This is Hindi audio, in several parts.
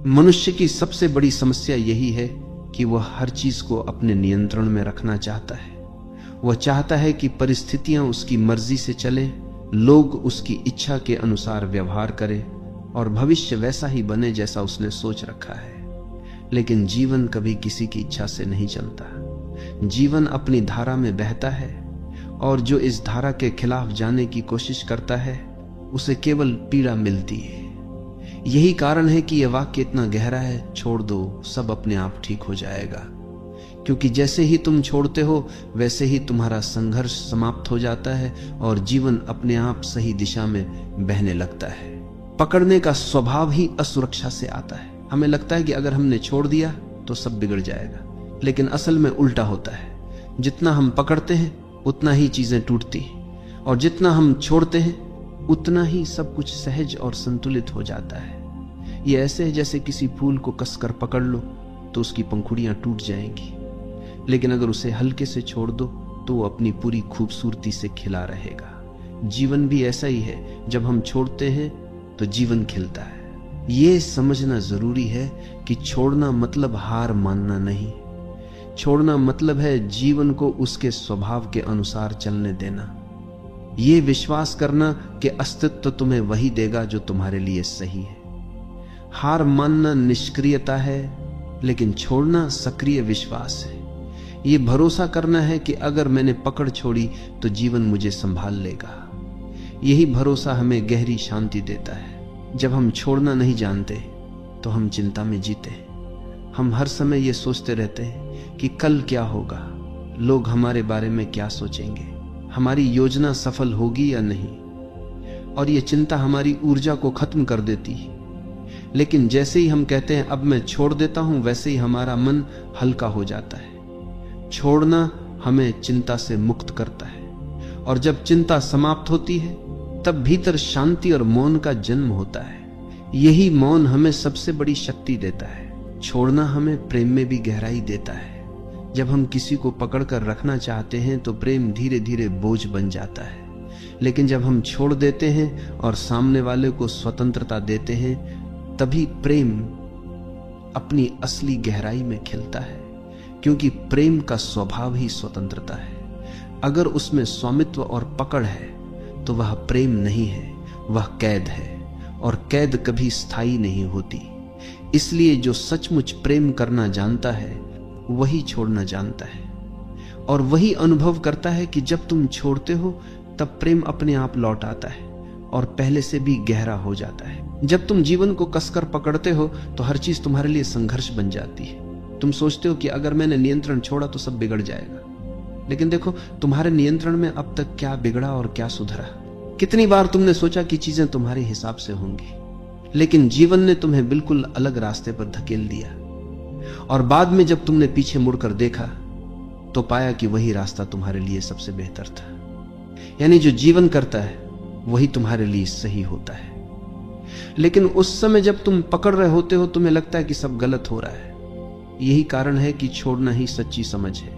मनुष्य की सबसे बड़ी समस्या यही है कि वह हर चीज को अपने नियंत्रण में रखना चाहता है। वह चाहता है कि परिस्थितियां उसकी मर्जी से चले, लोग उसकी इच्छा के अनुसार व्यवहार करें और भविष्य वैसा ही बने जैसा उसने सोच रखा है। लेकिन जीवन कभी किसी की इच्छा से नहीं चलता। जीवन अपनी धारा में बहता है और जो इस धारा के खिलाफ जाने की कोशिश करता है उसे केवल पीड़ा मिलती है। यही कारण है कि यह वाक्य इतना गहरा है, छोड़ दो, सब अपने आप ठीक हो जाएगा। क्योंकि जैसे ही तुम छोड़ते हो वैसे ही तुम्हारा संघर्ष समाप्त हो जाता है और जीवन अपने आप सही दिशा में बहने लगता है। पकड़ने का स्वभाव ही असुरक्षा से आता है। हमें लगता है कि अगर हमने छोड़ दिया तो सब बिगड़ जाएगा, लेकिन असल में उल्टा होता है। जितना हम पकड़ते हैं उतना ही चीजें टूटती हैं और जितना हम छोड़ते हैं उतना ही सब कुछ सहज और संतुलित हो जाता है। ये ऐसे है जैसे किसी फूल को कसकर पकड़ लो तो उसकी पंखुड़ियां टूट जाएंगी, लेकिन अगर उसे हल्के से छोड़ दो तो वो अपनी पूरी खूबसूरती से खिला रहेगा। जीवन भी ऐसा ही है, जब हम छोड़ते हैं तो जीवन खिलता है। ये समझना जरूरी है कि छोड़ना मतलब हार मानना नहीं। छोड़ना मतलब है जीवन को उसके स्वभाव के अनुसार चलने देना। ये विश्वास करना कि अस्तित्व तुम्हें वही देगा जो तुम्हारे लिए सही है। हार मानना निष्क्रियता है, लेकिन छोड़ना सक्रिय विश्वास है। ये भरोसा करना है कि अगर मैंने पकड़ छोड़ी तो जीवन मुझे संभाल लेगा। यही भरोसा हमें गहरी शांति देता है। जब हम छोड़ना नहीं जानते तो हम चिंता में जीते हैं। हम हर समय ये सोचते रहते हैं कि कल क्या होगा, लोग हमारे बारे में क्या सोचेंगे, हमारी योजना सफल होगी या नहीं, और ये चिंता हमारी ऊर्जा को खत्म कर देती है। लेकिन जैसे ही हम कहते हैं अब मैं छोड़ देता हूं, वैसे ही हमारा मन हल्का हो जाता है। छोड़ना हमें चिंता से मुक्त करता है, और जब चिंता समाप्त होती है तब भीतर शांति और मौन का जन्म होता है। यही मौन हमें सबसे बड़ी शक्ति देता है। छोड़ना हमें प्रेम में भी गहराई देता है। जब हम किसी को पकड़कर रखना चाहते हैं तो प्रेम धीरे धीरे बोझ बन जाता है, लेकिन जब हम छोड़ देते हैं और सामने वाले को स्वतंत्रता देते हैं तभी प्रेम अपनी असली गहराई में खिलता है। क्योंकि प्रेम का स्वभाव ही स्वतंत्रता है। अगर उसमें स्वामित्व और पकड़ है तो वह प्रेम नहीं है, वह कैद है, और कैद कभी स्थायी नहीं होती। इसलिए जो सचमुच प्रेम करना जानता है वही छोड़ना जानता है, और वही अनुभव करता है कि जब तुम छोड़ते हो तब प्रेम अपने आप लौट आता है और पहले से भी गहरा हो जाता है। जब तुम जीवन को कसकर पकड़ते हो तो हर चीज तुम्हारे लिए संघर्ष बन जाती है। तुम सोचते हो कि अगर मैंने नियंत्रण छोड़ा तो सब बिगड़ जाएगा, लेकिन देखो तुम्हारे नियंत्रण में अब तक क्या बिगड़ा और क्या सुधरा। कितनी बार तुमने सोचा कि चीजें तुम्हारे हिसाब से होंगी, लेकिन जीवन ने तुम्हें बिल्कुल अलग रास्ते पर धकेल दिया, और बाद में जब तुमने पीछे मुड़कर देखा तो पाया कि वही रास्ता तुम्हारे लिए सबसे बेहतर था। यानी जो जीवन करता है वही तुम्हारे लिए सही होता है। लेकिन उस समय जब तुम पकड़ रहे होते हो तुम्हें लगता है कि सब गलत हो रहा है। यही कारण है कि छोड़ना ही सच्ची समझ है।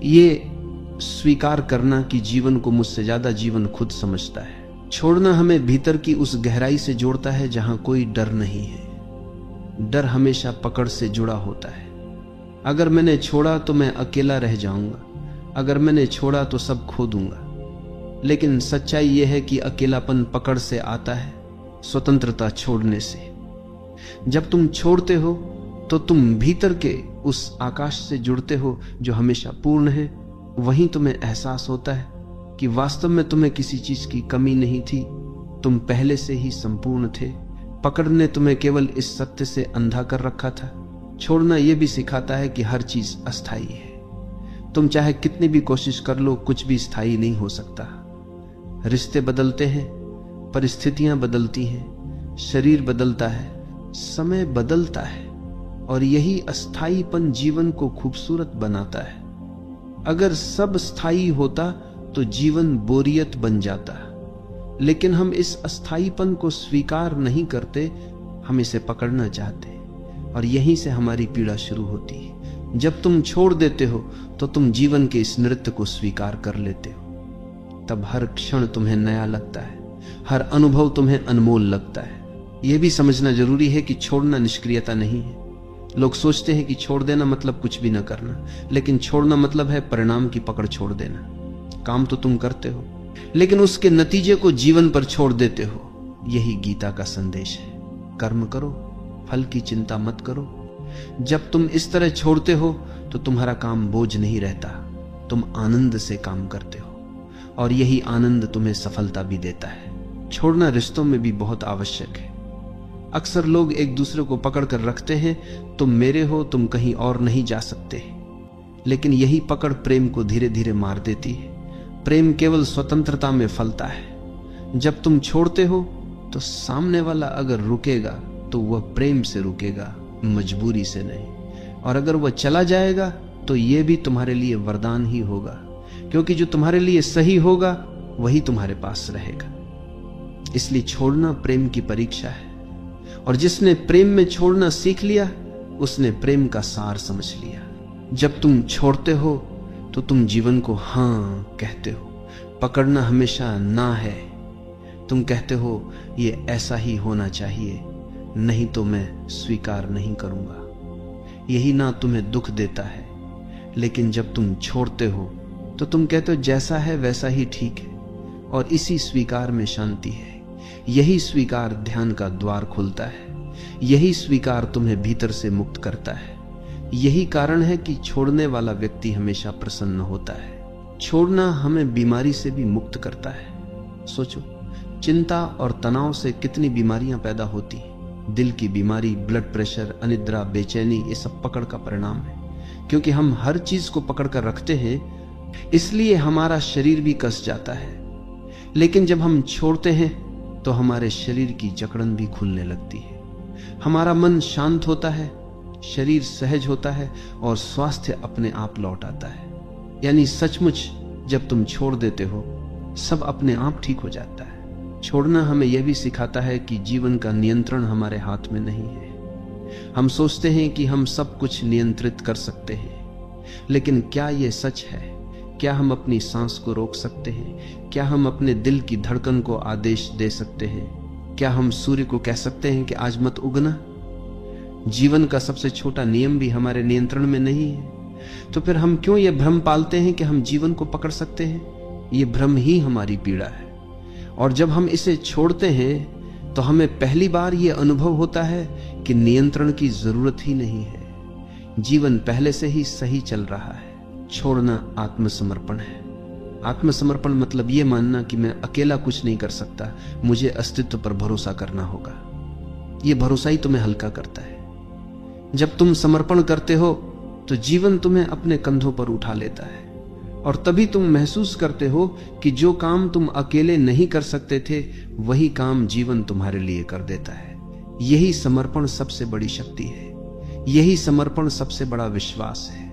ये स्वीकार करना कि जीवन को मुझसे ज्यादा जीवन खुद समझता है। छोड़ना हमें भीतर की उस गहराई से जोड़ता है जहां कोई डर नहीं है। डर हमेशा पकड़ से जुड़ा होता है। अगर मैंने छोड़ा तो मैं अकेला रह जाऊंगा, अगर मैंने छोड़ा तो सब खो दूंगा। लेकिन सच्चाई यह है कि अकेलापन पकड़ से आता है, स्वतंत्रता छोड़ने से। जब तुम छोड़ते हो तो तुम भीतर के उस आकाश से जुड़ते हो जो हमेशा पूर्ण है। वहीं तुम्हें एहसास होता है कि वास्तव में तुम्हें किसी चीज की कमी नहीं थी, तुम पहले से ही संपूर्ण थे। पकड़ ने तुम्हें केवल इस सत्य से अंधा कर रखा था। छोड़ना यह भी सिखाता है कि हर चीज अस्थायी है। तुम चाहे कितनी भी कोशिश कर लो, कुछ भी स्थायी नहीं हो सकता। रिश्ते बदलते हैं, परिस्थितियां बदलती हैं, शरीर बदलता है, समय बदलता है, और यही अस्थायीपन जीवन को खूबसूरत बनाता है। अगर सब स्थायी होता तो जीवन बोरियत बन जाता, लेकिन हम इस अस्थायीपन को स्वीकार नहीं करते, हम इसे पकड़ना चाहते, और यहीं से हमारी पीड़ा शुरू होती है। जब तुम छोड़ देते हो तो तुम जीवन के इस नृत्य को स्वीकार कर लेते हो। तब हर क्षण तुम्हें नया लगता है, हर अनुभव तुम्हें अनमोल लगता है। यह भी समझना जरूरी है कि छोड़ना निष्क्रियता नहीं है। लोग सोचते हैं कि छोड़ देना मतलब कुछ भी न करना, लेकिन छोड़ना मतलब है परिणाम की पकड़ छोड़ देना। काम तो तुम करते हो, लेकिन उसके नतीजे को जीवन पर छोड़ देते हो। यही गीता का संदेश है। कर्म करो, फल की चिंता मत करो। जब तुम इस तरह छोड़ते हो तो तुम्हारा काम बोझ नहीं रहता, तुम आनंद से काम करते हो, और यही आनंद तुम्हें सफलता भी देता है। छोड़ना रिश्तों में भी बहुत आवश्यक है। अक्सर लोग एक दूसरे को पकड़ कर रखते हैं, तुम मेरे हो, तुम कहीं और नहीं जा सकते। लेकिन यही पकड़ प्रेम को धीरे धीरे मार देती है। प्रेम केवल स्वतंत्रता में फलता है। जब तुम छोड़ते हो तो सामने वाला अगर रुकेगा तो वह प्रेम से रुकेगा, मजबूरी से नहीं। और अगर वह चला जाएगा तो यह भी तुम्हारे लिए वरदान ही होगा, क्योंकि जो तुम्हारे लिए सही होगा वही तुम्हारे पास रहेगा। इसलिए छोड़ना प्रेम की परीक्षा है, और जिसने प्रेम में छोड़ना सीख लिया उसने प्रेम का सार समझ लिया। जब तुम छोड़ते हो तो तुम जीवन को हां कहते हो। पकड़ना हमेशा ना है। तुम कहते हो ये ऐसा ही होना चाहिए, नहीं तो मैं स्वीकार नहीं करूंगा। यही ना तुम्हें दुख देता है। लेकिन जब तुम छोड़ते हो तो तुम कहते हो जैसा है वैसा ही ठीक है, और इसी स्वीकार में शांति है। यही स्वीकार ध्यान का द्वार खोलता है। यही स्वीकार तुम्हें भीतर से मुक्त करता है। यही कारण है कि छोड़ने वाला व्यक्ति हमेशा प्रसन्न होता है। छोड़ना हमें बीमारी से भी मुक्त करता है। सोचो, चिंता और तनाव से कितनी बीमारियां पैदा होती हैं। दिल की बीमारी, ब्लड प्रेशर, अनिद्रा, बेचैनी, ये सब पकड़ का परिणाम है। क्योंकि हम हर चीज को पकड़ कर रखते हैं, इसलिए हमारा शरीर भी कस जाता है। लेकिन जब हम छोड़ते हैं तो हमारे शरीर की जकड़न भी खुलने लगती है। हमारा मन शांत होता है, शरीर सहज होता है, और स्वास्थ्य अपने आप लौट आता है। यानी सचमुच जब तुम छोड़ देते हो सब अपने आप ठीक हो जाता है। छोड़ना हमें यह भी सिखाता है कि जीवन का नियंत्रण हमारे हाथ में नहीं है। हम सोचते हैं कि हम सब कुछ नियंत्रित कर सकते हैं, लेकिन क्या यह सच है? क्या हम अपनी सांस को रोक सकते हैं? क्या हम अपने दिल की धड़कन को आदेश दे सकते हैं? क्या हम सूर्य को कह सकते हैं कि आज मत उगना? जीवन का सबसे छोटा नियम भी हमारे नियंत्रण में नहीं है। तो फिर हम क्यों यह भ्रम पालते हैं कि हम जीवन को पकड़ सकते हैं? यह भ्रम ही हमारी पीड़ा है। और जब हम इसे छोड़ते हैं तो हमें पहली बार यह अनुभव होता है कि नियंत्रण की जरूरत ही नहीं है। जीवन पहले से ही सही चल रहा है। छोड़ना आत्मसमर्पण है। आत्मसमर्पण मतलब यह मानना कि मैं अकेला कुछ नहीं कर सकता, मुझे अस्तित्व पर भरोसा करना होगा। यह भरोसा ही तुम्हें हल्का करता है। जब तुम समर्पण करते हो तो जीवन तुम्हें अपने कंधों पर उठा लेता है, और तभी तुम महसूस करते हो कि जो काम तुम अकेले नहीं कर सकते थे वही काम जीवन तुम्हारे लिए कर देता है। यही समर्पण सबसे बड़ी शक्ति है। यही समर्पण सबसे बड़ा विश्वास है।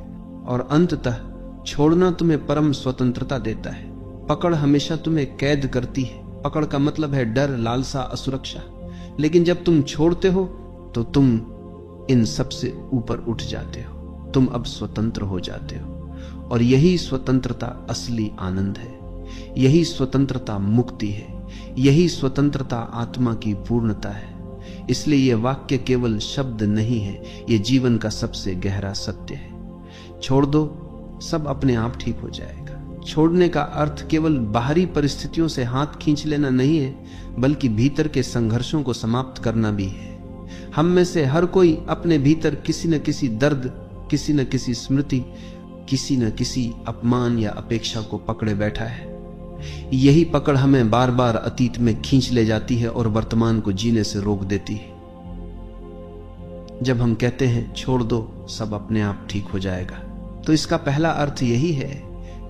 और अंततः छोड़ना तुम्हें परम स्वतंत्रता देता है। पकड़ हमेशा तुम्हें कैद करती है। पकड़ का मतलब है डर, लालसा, असुरक्षा। लेकिन जब तुम छोड़ते हो तो तुम इन सब से ऊपर उठ जाते हो। तुम अब स्वतंत्र हो जाते हो, और यही स्वतंत्रता असली आनंद है। यही स्वतंत्रता मुक्ति है। यही स्वतंत्रता आत्मा की पूर्णता है। इसलिए यह वाक्य केवल शब्द नहीं है, यह जीवन का सबसे गहरा सत्य है। छोड़ दो, सब अपने आप ठीक हो जाएगा। छोड़ने का अर्थ केवल बाहरी परिस्थितियों से हाथ खींच लेना नहीं है, बल्कि भीतर के संघर्षों को समाप्त करना भी है। हम में से हर कोई अपने भीतर किसी न किसी दर्द, किसी न किसी स्मृति, किसी न किसी अपमान या अपेक्षा को पकड़े बैठा है। यही पकड़ हमें बार बार अतीत में खींच ले जाती है और वर्तमान को जीने से रोक देती है। जब हम कहते हैं छोड़ दो, सब अपने आप ठीक हो जाएगा, तो इसका पहला अर्थ यही है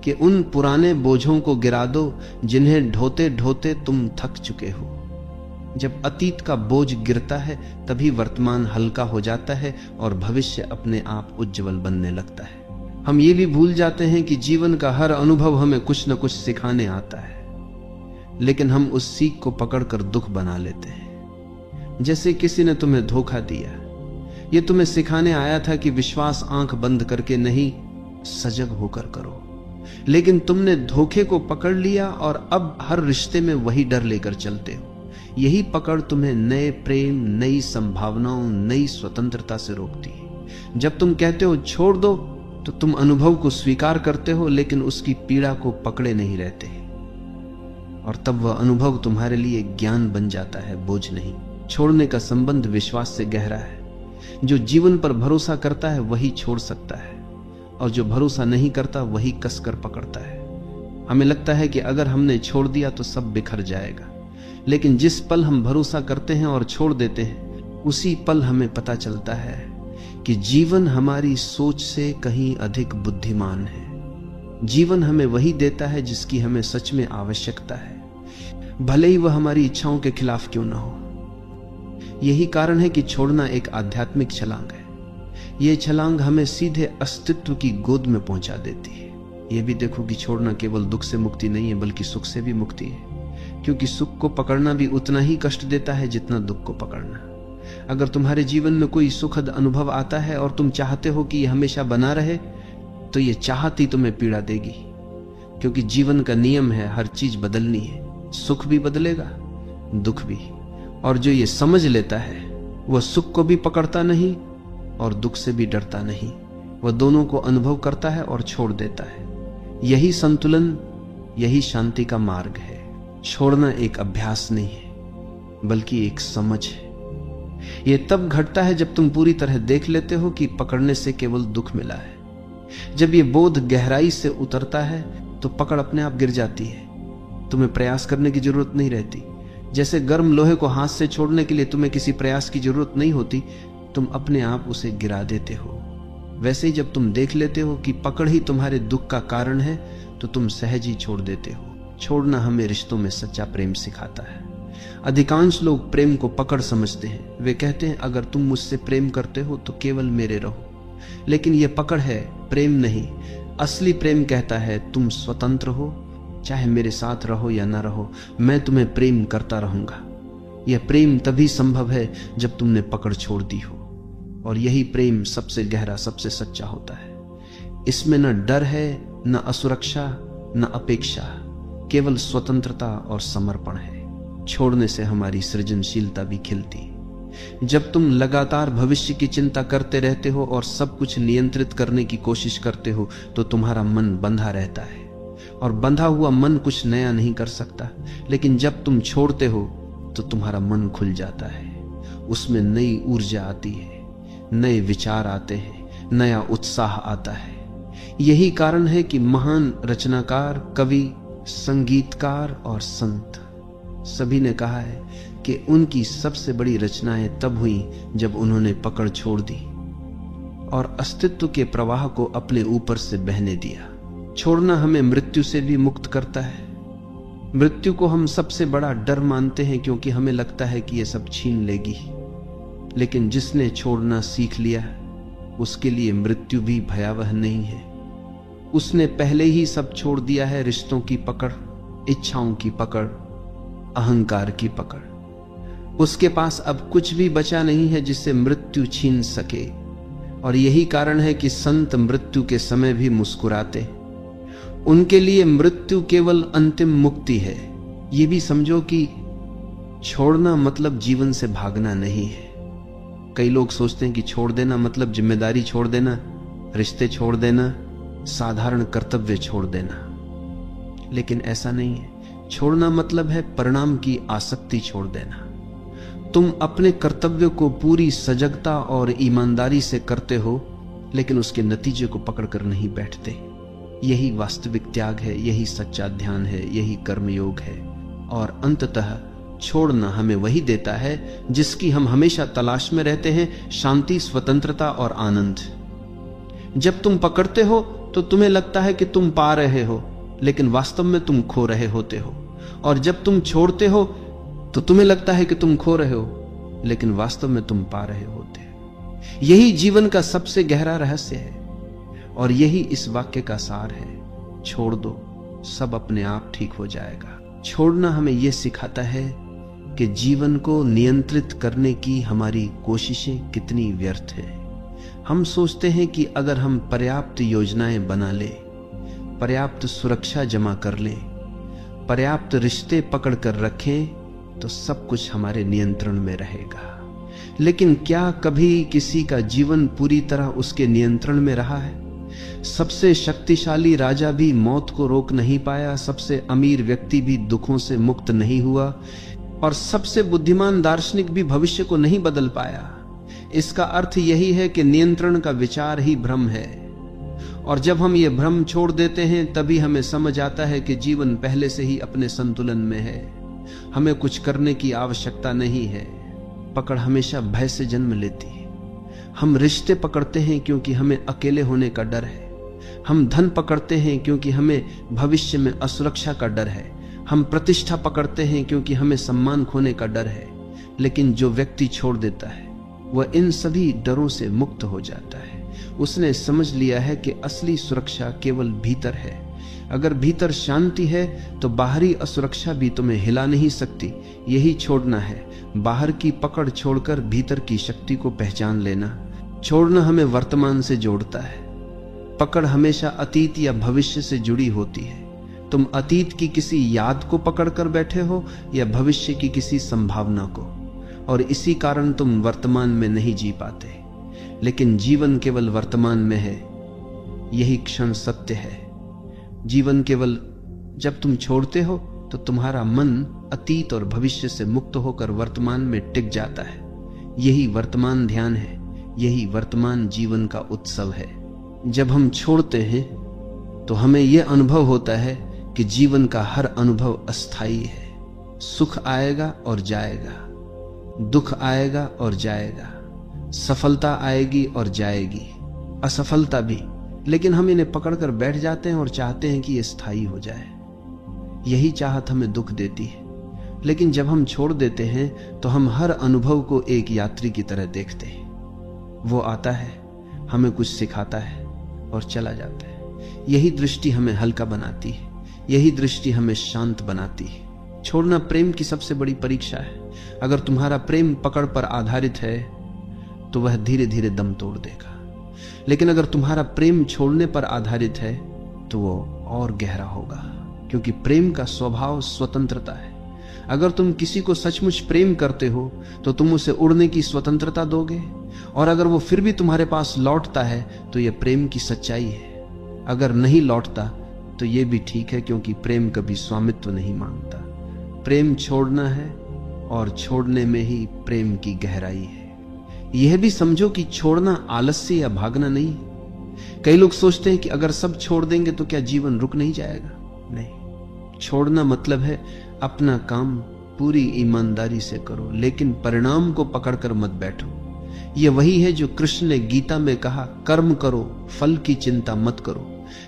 कि उन पुराने बोझों को गिरा दो जिन्हें ढोते ढोते तुम थक चुके हो। जब अतीत का बोझ गिरता है तभी वर्तमान हल्का हो जाता है और भविष्य अपने आप उज्जवल बनने लगता है। हम ये भी भूल जाते हैं कि जीवन का हर अनुभव हमें कुछ न कुछ सिखाने आता है, लेकिन हम उस सीख को पकड़कर दुख बना लेते हैं। जैसे किसी ने तुम्हें धोखा दिया, ये तुम्हें सिखाने आया था कि विश्वास आंख बंद करके नहीं, सजग होकर करो। लेकिन तुमने धोखे को पकड़ लिया और अब हर रिश्ते में वही डर लेकर चलते हो। यही पकड़ तुम्हें नए प्रेम, नई संभावनाओं, नई स्वतंत्रता से रोकती है। जब तुम कहते हो छोड़ दो, तो तुम अनुभव को स्वीकार करते हो, लेकिन उसकी पीड़ा को पकड़े नहीं रहते, और तब वह अनुभव तुम्हारे लिए ज्ञान बन जाता है, बोझ नहीं। छोड़ने का संबंध विश्वास से गहरा है। जो जीवन पर भरोसा करता है वही छोड़ सकता है, और जो भरोसा नहीं करता वही कसकर पकड़ता है। हमें लगता है कि अगर हमने छोड़ दिया तो सब बिखर जाएगा, लेकिन जिस पल हम भरोसा करते हैं और छोड़ देते हैं, उसी पल हमें पता चलता है कि जीवन हमारी सोच से कहीं अधिक बुद्धिमान है। जीवन हमें वही देता है जिसकी हमें सच में आवश्यकता है, भले ही वह हमारी इच्छाओं के खिलाफ क्यों न हो। यही कारण है कि छोड़ना एक आध्यात्मिक छलांग है। यह छलांग हमें सीधे अस्तित्व की गोद में पहुंचा देती है। यह भी देखो कि छोड़ना केवल दुख से मुक्ति नहीं है, बल्कि सुख से भी मुक्ति है, क्योंकि सुख को पकड़ना भी उतना ही कष्ट देता है जितना दुख को पकड़ना। अगर तुम्हारे जीवन में कोई सुखद अनुभव आता है और तुम चाहते हो कि यह हमेशा बना रहे, तो यह चाहत ही तुम्हें पीड़ा देगी, क्योंकि जीवन का नियम है हर चीज बदलनी है। सुख भी बदलेगा, दुख भी। और जो ये समझ लेता है वह सुख को भी पकड़ता नहीं और दुख से भी डरता नहीं। वह दोनों को अनुभव करता है और छोड़ देता है। यही संतुलन, यही शांति का मार्ग है। छोड़ना एक अभ्यास नहीं है, बल्कि एक समझ है। यह तब घटता है जब तुम पूरी तरह देख लेते हो कि पकड़ने से केवल दुख मिला है। जब यह बोध गहराई से उतरता है तो पकड़ अपने आप गिर जाती है। तुम्हें प्रयास करने की जरूरत नहीं रहती। जैसे गर्म लोहे को हाथ से छोड़ने के लिए तुम्हें किसी प्रयास की जरूरत नहीं होती, तुम अपने आप उसे गिरा देते हो। वैसे ही जब तुम देख लेते हो कि पकड़ ही तुम्हारे दुख का कारण है, तो तुम सहज ही छोड़ देते हो। छोड़ना हमें रिश्तों में सच्चा प्रेम सिखाता है। अधिकांश लोग प्रेम को पकड़ समझते हैं। वे कहते हैं अगर तुम मुझसे प्रेम करते हो तो केवल मेरे रहो, लेकिन यह पकड़ है, प्रेम नहीं। असली प्रेम कहता है तुम स्वतंत्र हो, चाहे मेरे साथ रहो या ना रहो, मैं तुम्हें प्रेम करता रहूंगा। यह प्रेम तभी संभव है जब तुमने पकड़ छोड़ दी हो, और यही प्रेम सबसे गहरा, सबसे सच्चा होता है। इसमें न डर है, न असुरक्षा, न अपेक्षा, केवल स्वतंत्रता और समर्पण है। छोड़ने से हमारी सृजनशीलता भी खिलती। जब तुम लगातार भविष्य की चिंता करते रहते हो और सब कुछ नियंत्रित करने की कोशिश करते हो, तो तुम्हारा मन बंधा रहता है, और बंधा हुआ मन कुछ नया नहीं कर सकता। लेकिन जब तुम छोड़ते हो तो तुम्हारा मन खुल जाता है। उसमें नई ऊर्जा आती है, नए विचार आते हैं, नया उत्साह आता है। यही कारण है कि महान रचनाकार, कवि, संगीतकार और संत सभी ने कहा है कि उनकी सबसे बड़ी रचनाएं तब हुई जब उन्होंने पकड़ छोड़ दी और अस्तित्व के प्रवाह को अपने ऊपर से बहने दिया। छोड़ना हमें मृत्यु से भी मुक्त करता है। मृत्यु को हम सबसे बड़ा डर मानते हैं, क्योंकि हमें लगता है कि यह सब छीन लेगी। लेकिन जिसने छोड़ना सीख लिया, उसके लिए मृत्यु भी भयावह नहीं है। उसने पहले ही सब छोड़ दिया है। रिश्तों की पकड़, इच्छाओं की पकड़, अहंकार की पकड़। उसके पास अब कुछ भी बचा नहीं है जिससे मृत्यु छीन सके। और यही कारण है कि संत मृत्यु के समय भी मुस्कुराते। उनके लिए मृत्यु केवल अंतिम मुक्ति है। यह भी समझो कि छोड़ना मतलब जीवन से भागना नहीं है। कई लोग सोचते हैं कि छोड़ देना मतलब जिम्मेदारी छोड़ देना, रिश्ते छोड़ देना, साधारण कर्तव्य छोड़ देना, लेकिन ऐसा नहीं है। छोड़ना मतलब है परिणाम की आसक्ति छोड़ देना। तुम अपने कर्तव्य को पूरी सजगता और ईमानदारी से करते हो, लेकिन उसके नतीजे को पकड़कर नहीं बैठते। यही वास्तविक त्याग है, यही सच्चा ध्यान है, यही कर्मयोग है। और अंततः छोड़ना हमें वही देता है जिसकी हम हमेशा तलाश में रहते हैं, शांति, स्वतंत्रता और आनंद। जब तुम पकड़ते हो तो तुम्हें लगता है कि तुम पा रहे हो, लेकिन वास्तव में तुम खो रहे होते हो। और जब तुम छोड़ते हो तो तुम्हें लगता है कि तुम खो रहे हो, लेकिन वास्तव में तुम पा रहे होते हो। यही जीवन का सबसे गहरा रहस्य है, और यही इस वाक्य का सार है। छोड़ दो, सब अपने आप ठीक हो जाएगा। छोड़ना हमें यह सिखाता है कि जीवन को नियंत्रित करने की हमारी कोशिशें कितनी व्यर्थ हैं। हम सोचते हैं कि अगर हम पर्याप्त योजनाएं बना ले, पर्याप्त सुरक्षा जमा कर ले, पर्याप्त रिश्ते पकड़ कर रखें, तो सब कुछ हमारे नियंत्रण में रहेगा। लेकिन क्या कभी किसी का जीवन पूरी तरह उसके नियंत्रण में रहा है? सबसे शक्तिशाली राजा भी मौत को रोक नहीं पाया, सबसे अमीर व्यक्ति भी दुखों से मुक्त नहीं हुआ, और सबसे बुद्धिमान दार्शनिक भी भविष्य को नहीं बदल पाया। इसका अर्थ यही है कि नियंत्रण का विचार ही भ्रम है, और जब हम ये भ्रम छोड़ देते हैं तभी हमें समझ आता है कि जीवन पहले से ही अपने संतुलन में है। हमें कुछ करने की आवश्यकता नहीं है। पकड़ हमेशा भय से जन्म लेती है। हम रिश्ते पकड़ते हैं क्योंकि हमें अकेले होने का डर है। हम धन पकड़ते हैं क्योंकि हमें भविष्य में असुरक्षा का डर है। हम प्रतिष्ठा पकड़ते हैं क्योंकि हमें सम्मान खोने का डर है। लेकिन जो व्यक्ति छोड़ देता है वह इन सभी डरों से मुक्त हो जाता है। उसने समझ लिया है कि असली सुरक्षा केवल भीतर है। अगर भीतर शांति है तो बाहरी असुरक्षा भी तुम्हें हिला नहीं सकती। यही छोड़ना है, बाहर की पकड़ छोड़कर भीतर की शक्ति को पहचान लेना। छोड़ना हमें वर्तमान से जोड़ता है। पकड़ हमेशा अतीत या भविष्य से जुड़ी होती है। तुम अतीत की किसी याद को पकड़कर बैठे हो या भविष्य की किसी संभावना को, और इसी कारण तुम वर्तमान में नहीं जी पाते। लेकिन जीवन केवल वर्तमान में है, यही क्षण सत्य है। जीवन केवल जब तुम छोड़ते हो तो तुम्हारा मन अतीत और भविष्य से मुक्त होकर वर्तमान में टिक जाता है। यही वर्तमान ध्यान है, यही वर्तमान जीवन का उत्सव है। जब हम छोड़ते हैं तो हमें यह अनुभव होता है कि जीवन का हर अनुभव अस्थायी है। सुख आएगा और जाएगा, दुख आएगा और जाएगा, सफलता आएगी और जाएगी, असफलता भी। लेकिन हम इन्हें पकड़कर बैठ जाते हैं और चाहते हैं कि ये स्थायी हो जाए। यही चाहत हमें दुख देती है। लेकिन जब हम छोड़ देते हैं तो हम हर अनुभव को एक यात्री की तरह देखते हैं। वो आता है, हमें कुछ सिखाता है और चला जाता है। यही दृष्टि हमें हल्का बनाती है, यही दृष्टि हमें शांत बनाती है। छोड़ना प्रेम की सबसे बड़ी परीक्षा है। अगर तुम्हारा प्रेम पकड़ पर आधारित है तो वह धीरे धीरे दम तोड़ देगा। लेकिन अगर तुम्हारा प्रेम छोड़ने पर आधारित है तो वो और गहरा होगा, क्योंकि प्रेम का स्वभाव स्वतंत्रता है। अगर तुम किसी को सचमुच प्रेम करते हो तो तुम उसे उड़ने की स्वतंत्रता दोगे, और अगर वो फिर भी तुम्हारे पास लौटता है तो यह प्रेम की सच्चाई है। अगर नहीं लौटता तो यह भी ठीक है, क्योंकि प्रेम कभी स्वामित्व नहीं मांगता। प्रेम छोड़ना है और छोड़ने में ही प्रेम की गहराई है। यह भी समझो कि छोड़ना आलस्य या भागना नहीं। कई लोग सोचते हैं कि अगर सब छोड़ देंगे तो क्या जीवन रुक नहीं जाएगा। नहीं, छोड़ना मतलब है अपना काम पूरी ईमानदारी से करो, लेकिन परिणाम को पकड़कर मत बैठो। यह वही है जो कृष्ण ने गीता में कहा, कर्म करो, फल की चिंता मत करो।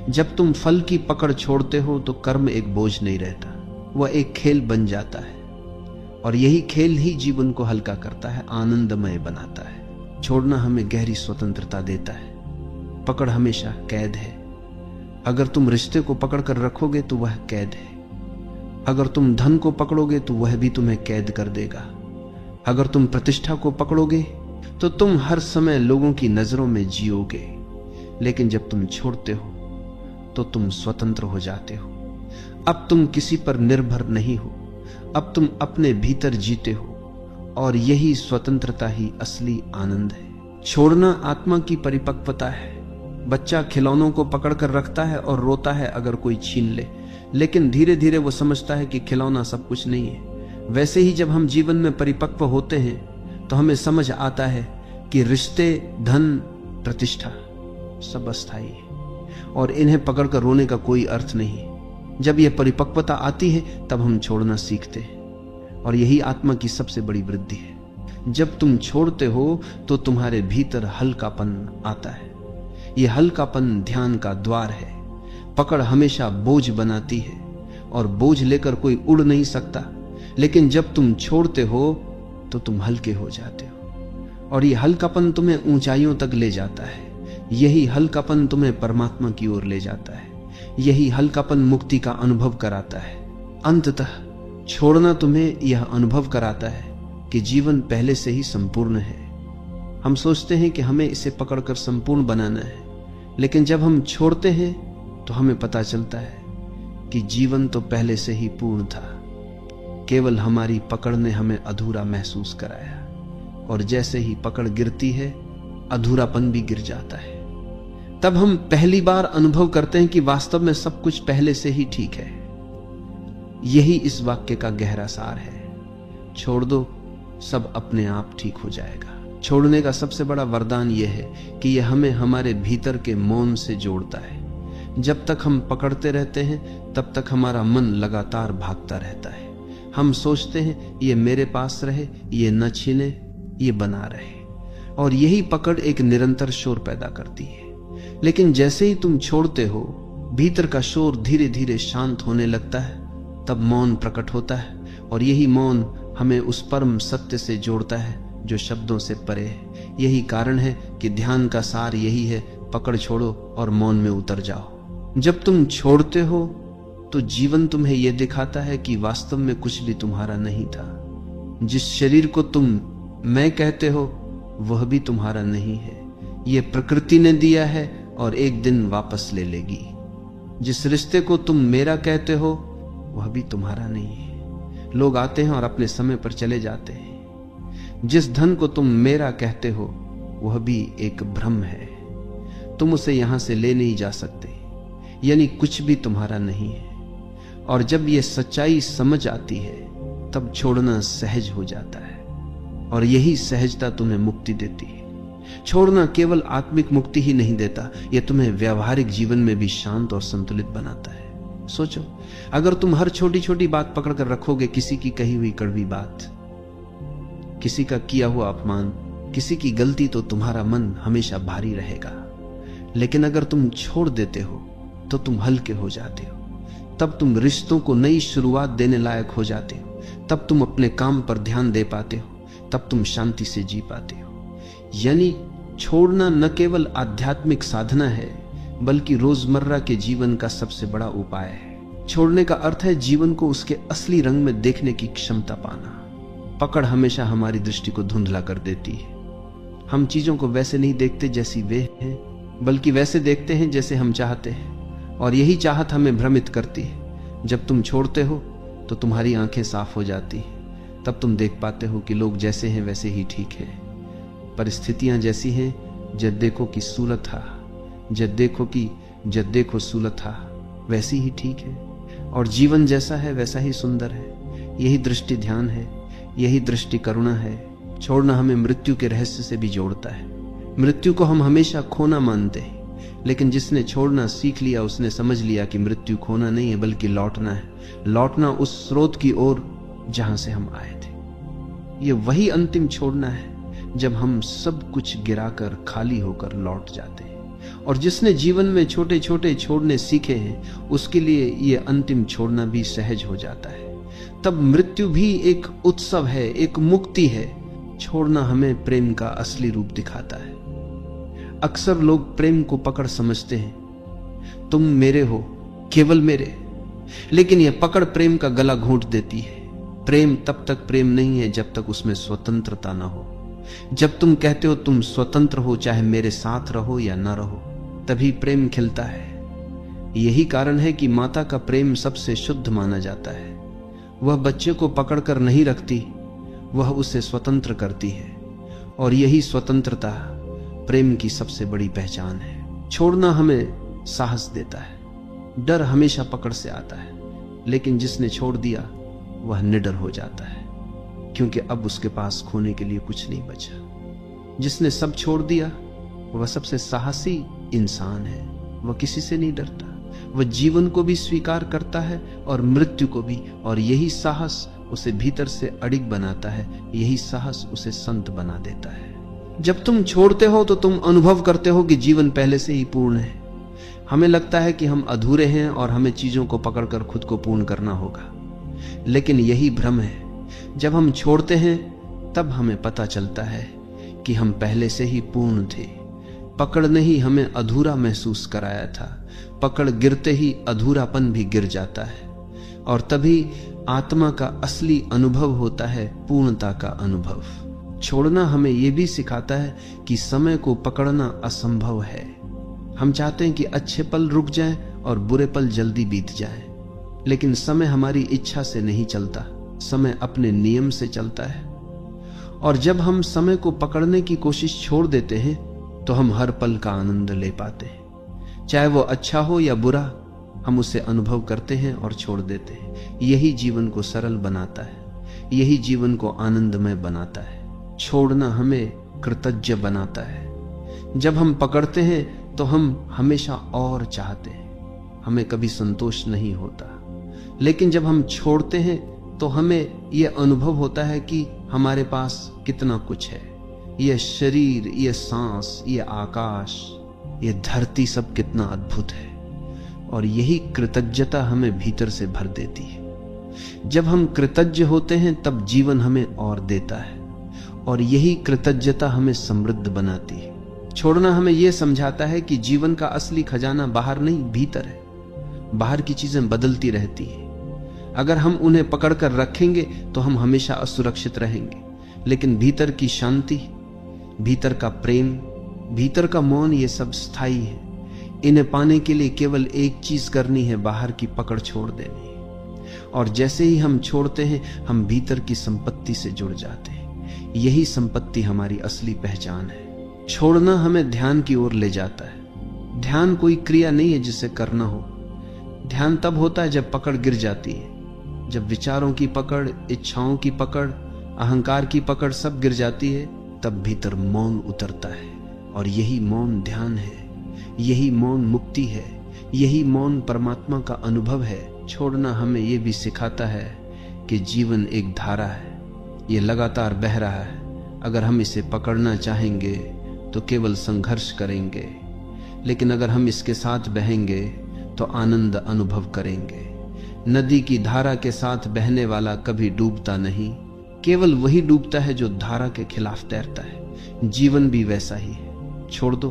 जब तुम फल की पकड़ छोड़ते हो तो कर्म एक बोझ नहीं रहता, वह एक खेल बन जाता है। और यही खेल ही जीवन को हल्का करता है, आनंदमय बनाता है। छोड़ना हमें गहरी स्वतंत्रता देता है। पकड़ हमेशा कैद है। अगर तुम रिश्ते को पकड़कर रखोगे तो वह कैद है। अगर तुम धन को पकड़ोगे तो वह भी तुम्हें कैद कर देगा। अगर तुम प्रतिष्ठा को पकड़ोगे तो तुम हर समय लोगों की नजरों में जियोगे। लेकिन जब तुम छोड़ते हो तो तुम स्वतंत्र हो जाते हो। अब तुम किसी पर निर्भर नहीं हो, अब तुम अपने भीतर जीते हो, और यही स्वतंत्रता ही असली आनंद है। छोड़ना आत्मा की परिपक्वता है। बच्चा खिलौनों को पकड़कर रखता है और रोता है अगर कोई छीन ले, लेकिन धीरे धीरे वो समझता है कि खिलौना सब कुछ नहीं है। वैसे ही जब हम जीवन में परिपक्व होते हैं तो हमें समझ आता है कि रिश्ते, धन, प्रतिष्ठा सब अस्थायी है और इन्हें पकड़कर रोने का कोई अर्थ नहीं। जब यह परिपक्वता आती है तब हम छोड़ना सीखते हैं, और यही आत्मा की सबसे बड़ी वृद्धि है। जब तुम छोड़ते हो तो तुम्हारे भीतर हल्कापन आता है। यह हल्कापन ध्यान का द्वार है। पकड़ हमेशा बोझ बनाती है और बोझ लेकर कोई उड़ नहीं सकता, लेकिन जब तुम छोड़ते हो तो तुम हल्के हो जाते हो, और यह हल्कापन तुम्हें ऊंचाइयों तक ले जाता है। यही हल्कापन तुम्हें परमात्मा की ओर ले जाता है। यही हल्कापन मुक्ति का अनुभव कराता है। अंततः छोड़ना तुम्हें यह अनुभव कराता है कि जीवन पहले से ही संपूर्ण है। हम सोचते हैं कि हमें इसे पकड़कर संपूर्ण बनाना है, लेकिन जब हम छोड़ते हैं तो हमें पता चलता है कि जीवन तो पहले से ही पूर्ण था, केवल हमारी पकड़ ने हमें अधूरा महसूस कराया, और जैसे ही पकड़ गिरती है अधूरापन भी गिर जाता है। तब हम पहली बार अनुभव करते हैं कि वास्तव में सब कुछ पहले से ही ठीक है। यही इस वाक्य का गहरा सार है। छोड़ दो, सब अपने आप ठीक हो जाएगा। छोड़ने का सबसे बड़ा वरदान यह है कि यह हमें हमारे भीतर के मौन से जोड़ता है। जब तक हम पकड़ते रहते हैं तब तक हमारा मन लगातार भागता रहता है। हम सोचते हैं ये मेरे पास रहे, ये न छीने, ये बना रहे, और यही पकड़ एक निरंतर शोर पैदा करती है। लेकिन जैसे ही तुम छोड़ते हो, भीतर का शोर धीरे धीरे शांत होने लगता है। तब मौन प्रकट होता है, और यही मौन हमें उस परम सत्य से जोड़ता है जो शब्दों से परे है। यही कारण है कि ध्यान का सार यही है, पकड़ छोड़ो और मौन में उतर जाओ। जब तुम छोड़ते हो तो जीवन तुम्हें यह दिखाता है कि वास्तव में कुछ भी तुम्हारा नहीं था। जिस शरीर को तुम मैं कहते हो वह भी तुम्हारा नहीं है, यह प्रकृति ने दिया है और एक दिन वापस ले लेगी। जिस रिश्ते को तुम मेरा कहते हो वह भी तुम्हारा नहीं है, लोग आते हैं और अपने समय पर चले जाते हैं। जिस धन को तुम मेरा कहते हो वह भी एक भ्रम है, तुम उसे यहां से ले नहीं जा सकते, यानी कुछ भी तुम्हारा नहीं है। और जब यह सच्चाई समझ आती है तब छोड़ना सहज हो जाता है, और यही सहजता तुम्हें मुक्ति देती है। छोड़ना केवल आत्मिक मुक्ति ही नहीं देता, यह तुम्हें व्यावहारिक जीवन में भी शांत और संतुलित बनाता है। सोचो, अगर तुम हर छोटी छोटी बात पकड़ कर रखोगे, किसी की कही हुई कड़वी बात, किसी का किया हुआ अपमान, किसी की गलती, तो तुम्हारा मन हमेशा भारी रहेगा। लेकिन अगर तुम छोड़ देते हो तो तुम हल्के हो जाते हो। तब तुम रिश्तों को नई शुरुआत देने लायक हो जाते हो। तब तुम अपने काम पर ध्यान दे पाते हो। तब तुम शांति से जी पाते हो। यानी छोड़ना न केवल आध्यात्मिक साधना है बल्कि रोजमर्रा के जीवन का सबसे बड़ा उपाय है। छोड़ने का अर्थ है जीवन को उसके असली रंग में देखने की क्षमता पाना। पकड़ हमेशा हमारी दृष्टि को धुंधला कर देती है। हम चीजों को वैसे नहीं देखते जैसी वे हैं, बल्कि वैसे देखते हैं जैसे हम चाहते हैं, और यही चाहत हमें भ्रमित करती है। जब तुम छोड़ते हो तो तुम्हारी आंखें साफ हो जाती हैं। तब तुम देख पाते हो कि लोग जैसे हैं वैसे ही ठीक है, परिस्थितियां जैसी हैं, जब देखो कि सूरत था, जब देखो सूरत था, वैसी ही ठीक है, और जीवन जैसा है वैसा ही सुंदर है। यही दृष्टि ध्यान है, यही दृष्टि करुणा है। छोड़ना हमें मृत्यु के रहस्य से भी जोड़ता है। मृत्यु को हम हमेशा खोना मानते हैं, लेकिन जिसने छोड़ना सीख लिया उसने समझ लिया कि मृत्यु खोना नहीं है बल्कि लौटना है। लौटना उस स्रोत की ओर जहां से हम आए थे। ये वही अंतिम छोड़ना है जब हम सब कुछ गिराकर खाली होकर लौट जाते हैं। और जिसने जीवन में छोटे छोटे छोड़ने सीखे हैं उसके लिए यह अंतिम छोड़ना भी सहज हो जाता है। तब मृत्यु भी एक उत्सव है, एक मुक्ति है। छोड़ना हमें प्रेम का असली रूप दिखाता है। अक्सर लोग प्रेम को पकड़ समझते हैं, तुम मेरे हो, केवल मेरे, लेकिन यह पकड़ प्रेम का गला घोंट देती है। प्रेम तब तक प्रेम नहीं है जब तक उसमें स्वतंत्रता ना हो। जब तुम कहते हो तुम स्वतंत्र हो, चाहे मेरे साथ रहो या ना रहो, तभी प्रेम खिलता है। यही कारण है कि माता का प्रेम सबसे शुद्ध माना जाता है। वह बच्चे को पकड़कर नहीं रखती, वह उसे स्वतंत्र करती है, और यही स्वतंत्रता प्रेम की सबसे बड़ी पहचान है। छोड़ना हमें साहस देता है। डर हमेशा पकड़ से आता है, लेकिन जिसने छोड़ दिया वह निडर हो जाता है, क्योंकि अब उसके पास खोने के लिए कुछ नहीं बचा। जिसने सब छोड़ दिया वह सबसे साहसी इंसान है। वह किसी से नहीं डरता, वह जीवन को भी स्वीकार करता है और मृत्यु को भी, और यही साहस उसे भीतर से अडिग बनाता है। यही साहस उसे संत बना देता है। जब तुम छोड़ते हो तो तुम अनुभव करते हो कि जीवन पहले से ही पूर्ण है। हमें लगता है कि हम अधूरे हैं और हमें चीजों को पकड़कर खुद को पूर्ण करना होगा, लेकिन यही भ्रम है। जब हम छोड़ते हैं तब हमें पता चलता है कि हम पहले से ही पूर्ण थे। पकड़ ने ही हमें अधूरा महसूस कराया था। पकड़ गिरते ही अधूरापन भी गिर जाता है, और तभी आत्मा का असली अनुभव होता है, पूर्णता का अनुभव। छोड़ना हमें यह भी सिखाता है कि समय को पकड़ना असंभव है। हम चाहते हैं कि अच्छे पल रुक जाएं और बुरे पल जल्दी बीत जाएं, लेकिन समय हमारी इच्छा से नहीं चलता। समय अपने नियम से चलता है, और जब हम समय को पकड़ने की कोशिश छोड़ देते हैं तो हम हर पल का आनंद ले पाते हैं। चाहे वो अच्छा हो या बुरा, हम उसे अनुभव करते हैं और छोड़ देते हैं। यही जीवन को सरल बनाता है, यही जीवन को आनंदमय बनाता है। छोड़ना हमें कृतज्ञ बनाता है। जब हम पकड़ते हैं तो हम हमेशा और चाहते हैं, हमें कभी संतोष नहीं होता। लेकिन जब हम छोड़ते हैं तो हमें यह अनुभव होता है कि हमारे पास कितना कुछ है। यह शरीर, यह सांस, यह आकाश, यह धरती सब कितना अद्भुत है। और यही कृतज्ञता हमें भीतर से भर देती है। जब हम कृतज्ञ होते हैं तब जीवन हमें और देता है, और यही कृतज्ञता हमें समृद्ध बनाती है। छोड़ना हमें यह समझाता है कि जीवन का असली खजाना बाहर नहीं, भीतर है। बाहर की चीजें बदलती रहती है। अगर हम उन्हें पकड़कर रखेंगे तो हम हमेशा असुरक्षित रहेंगे। लेकिन भीतर की शांति, भीतर का प्रेम, भीतर का मौन, ये सब स्थायी है। इन्हें पाने के लिए केवल एक चीज करनी है, बाहर की पकड़ छोड़ देनी है। और जैसे ही हम छोड़ते हैं, हम भीतर की संपत्ति से जुड़ जाते हैं। यही संपत्ति हमारी असली पहचान है। छोड़ना हमें ध्यान की ओर ले जाता है। ध्यान कोई क्रिया नहीं है जिसे करना हो। ध्यान तब होता है जब पकड़ गिर जाती है, जब विचारों की पकड़, इच्छाओं की पकड़, अहंकार की पकड़ सब गिर जाती है, तब भीतर मौन उतरता है। और यही मौन ध्यान है, यही मौन मुक्ति है, यही मौन परमात्मा का अनुभव है। छोड़ना हमें यह भी सिखाता है कि जीवन एक धारा है, ये लगातार बह रहा है। अगर हम इसे पकड़ना चाहेंगे तो केवल संघर्ष करेंगे, लेकिन अगर हम इसके साथ बहेंगे तो आनंद अनुभव करेंगे। नदी की धारा के साथ बहने वाला कभी डूबता नहीं, केवल वही डूबता है जो धारा के खिलाफ तैरता है। जीवन भी वैसा ही है। छोड़ दो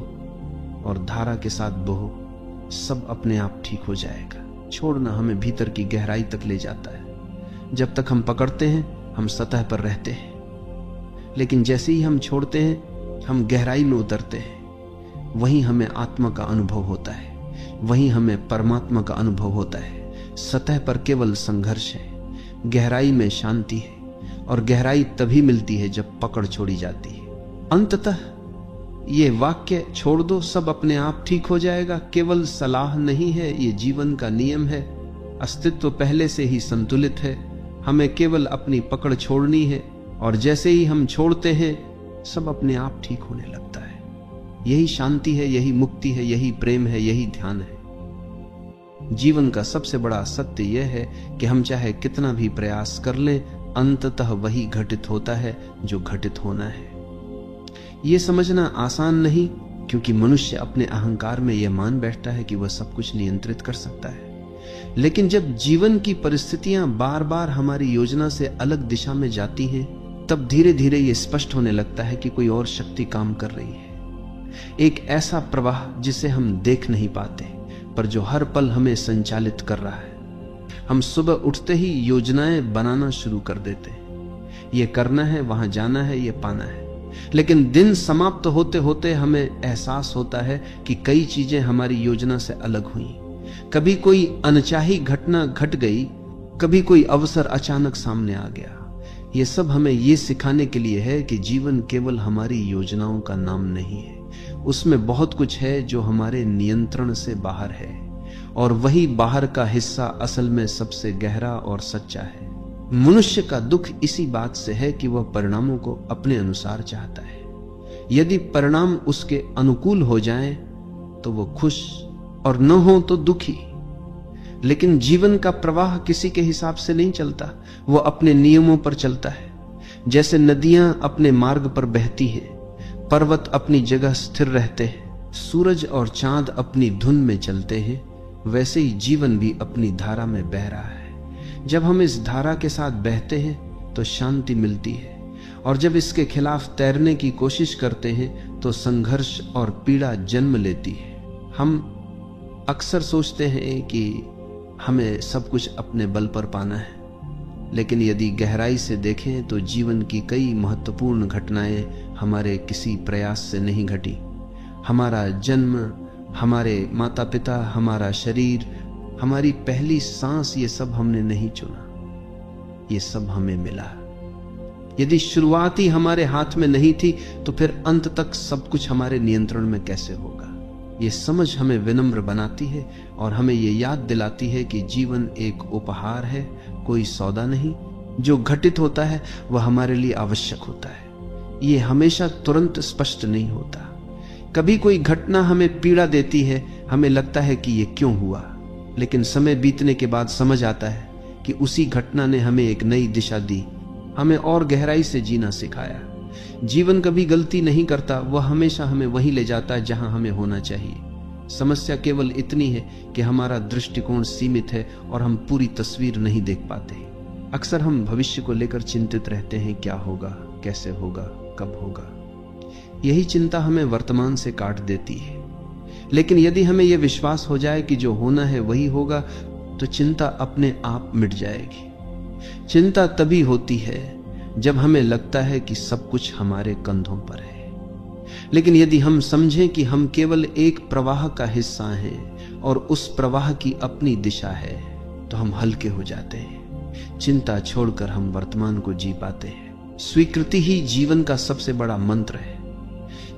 और धारा के साथ बहो, सब अपने आप ठीक हो जाएगा। छोड़ना हमें भीतर की गहराई तक ले जाता है। जब तक हम पकड़ते हैं हम सतह पर रहते हैं, लेकिन जैसे ही हम छोड़ते हैं हम गहराई में उतरते हैं। वहीं हमें आत्मा का अनुभव होता है, वहीं हमें परमात्मा का अनुभव होता है। सतह पर केवल संघर्ष है, गहराई में शांति है, और गहराई तभी मिलती है जब पकड़ छोड़ी जाती है। अंततः ये वाक्य, छोड़ दो सब अपने आप ठीक हो जाएगा, केवल सलाह नहीं है, ये जीवन का नियम है। अस्तित्व पहले से ही संतुलित है, हमें केवल अपनी पकड़ छोड़नी है, और जैसे ही हम छोड़ते हैं सब अपने आप ठीक होने लगता है। यही शांति है, यही मुक्ति है, यही प्रेम है, यही ध्यान है। जीवन का सबसे बड़ा सत्य यह है कि हम चाहे कितना भी प्रयास कर लें, अंततः वही घटित होता है जो घटित होना है। यह समझना आसान नहीं, क्योंकि मनुष्य अपने अहंकार में यह मान बैठता है कि वह सब कुछ नियंत्रित कर सकता है। लेकिन जब जीवन की परिस्थितियां बार बार हमारी योजना से अलग दिशा में जाती हैं, तब धीरे धीरे यह स्पष्ट होने लगता है कि कोई और शक्ति काम कर रही है। एक ऐसा प्रवाह जिसे हम देख नहीं पाते, पर जो हर पल हमें संचालित कर रहा है। हम सुबह उठते ही योजनाएं बनाना शुरू कर देते हैं। ये करना है, वहां जाना है, ये पाना है। लेकिन दिन समाप्त होते होते हमें एहसास होता है कि कई चीजें हमारी योजना से अलग हुई। कभी कोई अनचाही घटना घट गई, कभी कोई अवसर अचानक सामने आ गया। ये सब हमें ये सिखाने के लिए है कि जीवन केवल हमारी योजनाओं का नाम नहीं है, उसमें बहुत कुछ है जो हमारे नियंत्रण से बाहर है, और वही बाहर का हिस्सा असल में सबसे गहरा और सच्चा है। मनुष्य का दुख इसी बात से है कि वह परिणामों को अपने अनुसार चाहता है। यदि परिणाम उसके अनुकूल हो जाएं तो वो खुश, और न हो तो दुखी। लेकिन जीवन का प्रवाह किसी के हिसाब से नहीं चलता, वो अपने नियमों पर चलता है। जैसे नदियां अपने मार्ग पर बहती हैं, पर्वत अपनी जगह स्थिर रहते हैं, सूरज और चांद अपनी धुन में चलते हैं, वैसे ही जीवन भी अपनी धारा में बह रहा है। जब हम इस धारा के साथ बहते हैं तो शांति मिलती है, और जब इसके खिलाफ तैरने की कोशिश करते हैं तो संघर्ष और पीड़ा जन्म लेती है। हम अक्सर सोचते हैं कि हमें सब कुछ अपने बल पर पाना है, लेकिन यदि गहराई से देखें तो जीवन की कई महत्वपूर्ण घटनाएं हमारे किसी प्रयास से नहीं घटी। हमारा जन्म, हमारे माता पिता, हमारा शरीर, हमारी पहली सांस, ये सब हमने नहीं चुना। ये सब हमें मिला। यदि शुरुआत ही हमारे हाथ में नहीं थी तो फिर अंत तक सब कुछ हमारे नियंत्रण में कैसे होगा? ये समझ हमें विनम्र बनाती है और हमें ये याद दिलाती है कि जीवन एक उपहार है, कोई सौदा नहीं। जो घटित होता है वह हमारे लिए आवश्यक होता है। ये हमेशा तुरंत स्पष्ट नहीं होता। कभी कोई घटना हमें पीड़ा देती है, हमें लगता है कि ये क्यों हुआ, लेकिन समय बीतने के बाद समझ आता है कि उसी घटना ने हमें एक नई दिशा दी, हमें और गहराई से जीना सिखाया। जीवन कभी गलती नहीं करता, वह हमेशा हमें वहीं ले जाता है जहां हमें होना चाहिए। समस्या केवल इतनी है कि हमारा दृष्टिकोण सीमित है और हम पूरी तस्वीर नहीं देख पाते। अक्सर हम भविष्य को लेकर चिंतित रहते हैं, क्या होगा, कैसे होगा, कब होगा। यही चिंता हमें वर्तमान से काट देती है। लेकिन यदि हमें यह विश्वास हो जाए कि जो होना है वही होगा, तो चिंता अपने आप मिट जाएगी। चिंता तभी होती है जब हमें लगता है कि सब कुछ हमारे कंधों पर है। लेकिन यदि हम समझें कि हम केवल एक प्रवाह का हिस्सा हैं और उस प्रवाह की अपनी दिशा है, तो हम हल्के हो जाते हैं। चिंता छोड़कर हम वर्तमान को जी पाते हैं। स्वीकृति ही जीवन का सबसे बड़ा मंत्र है।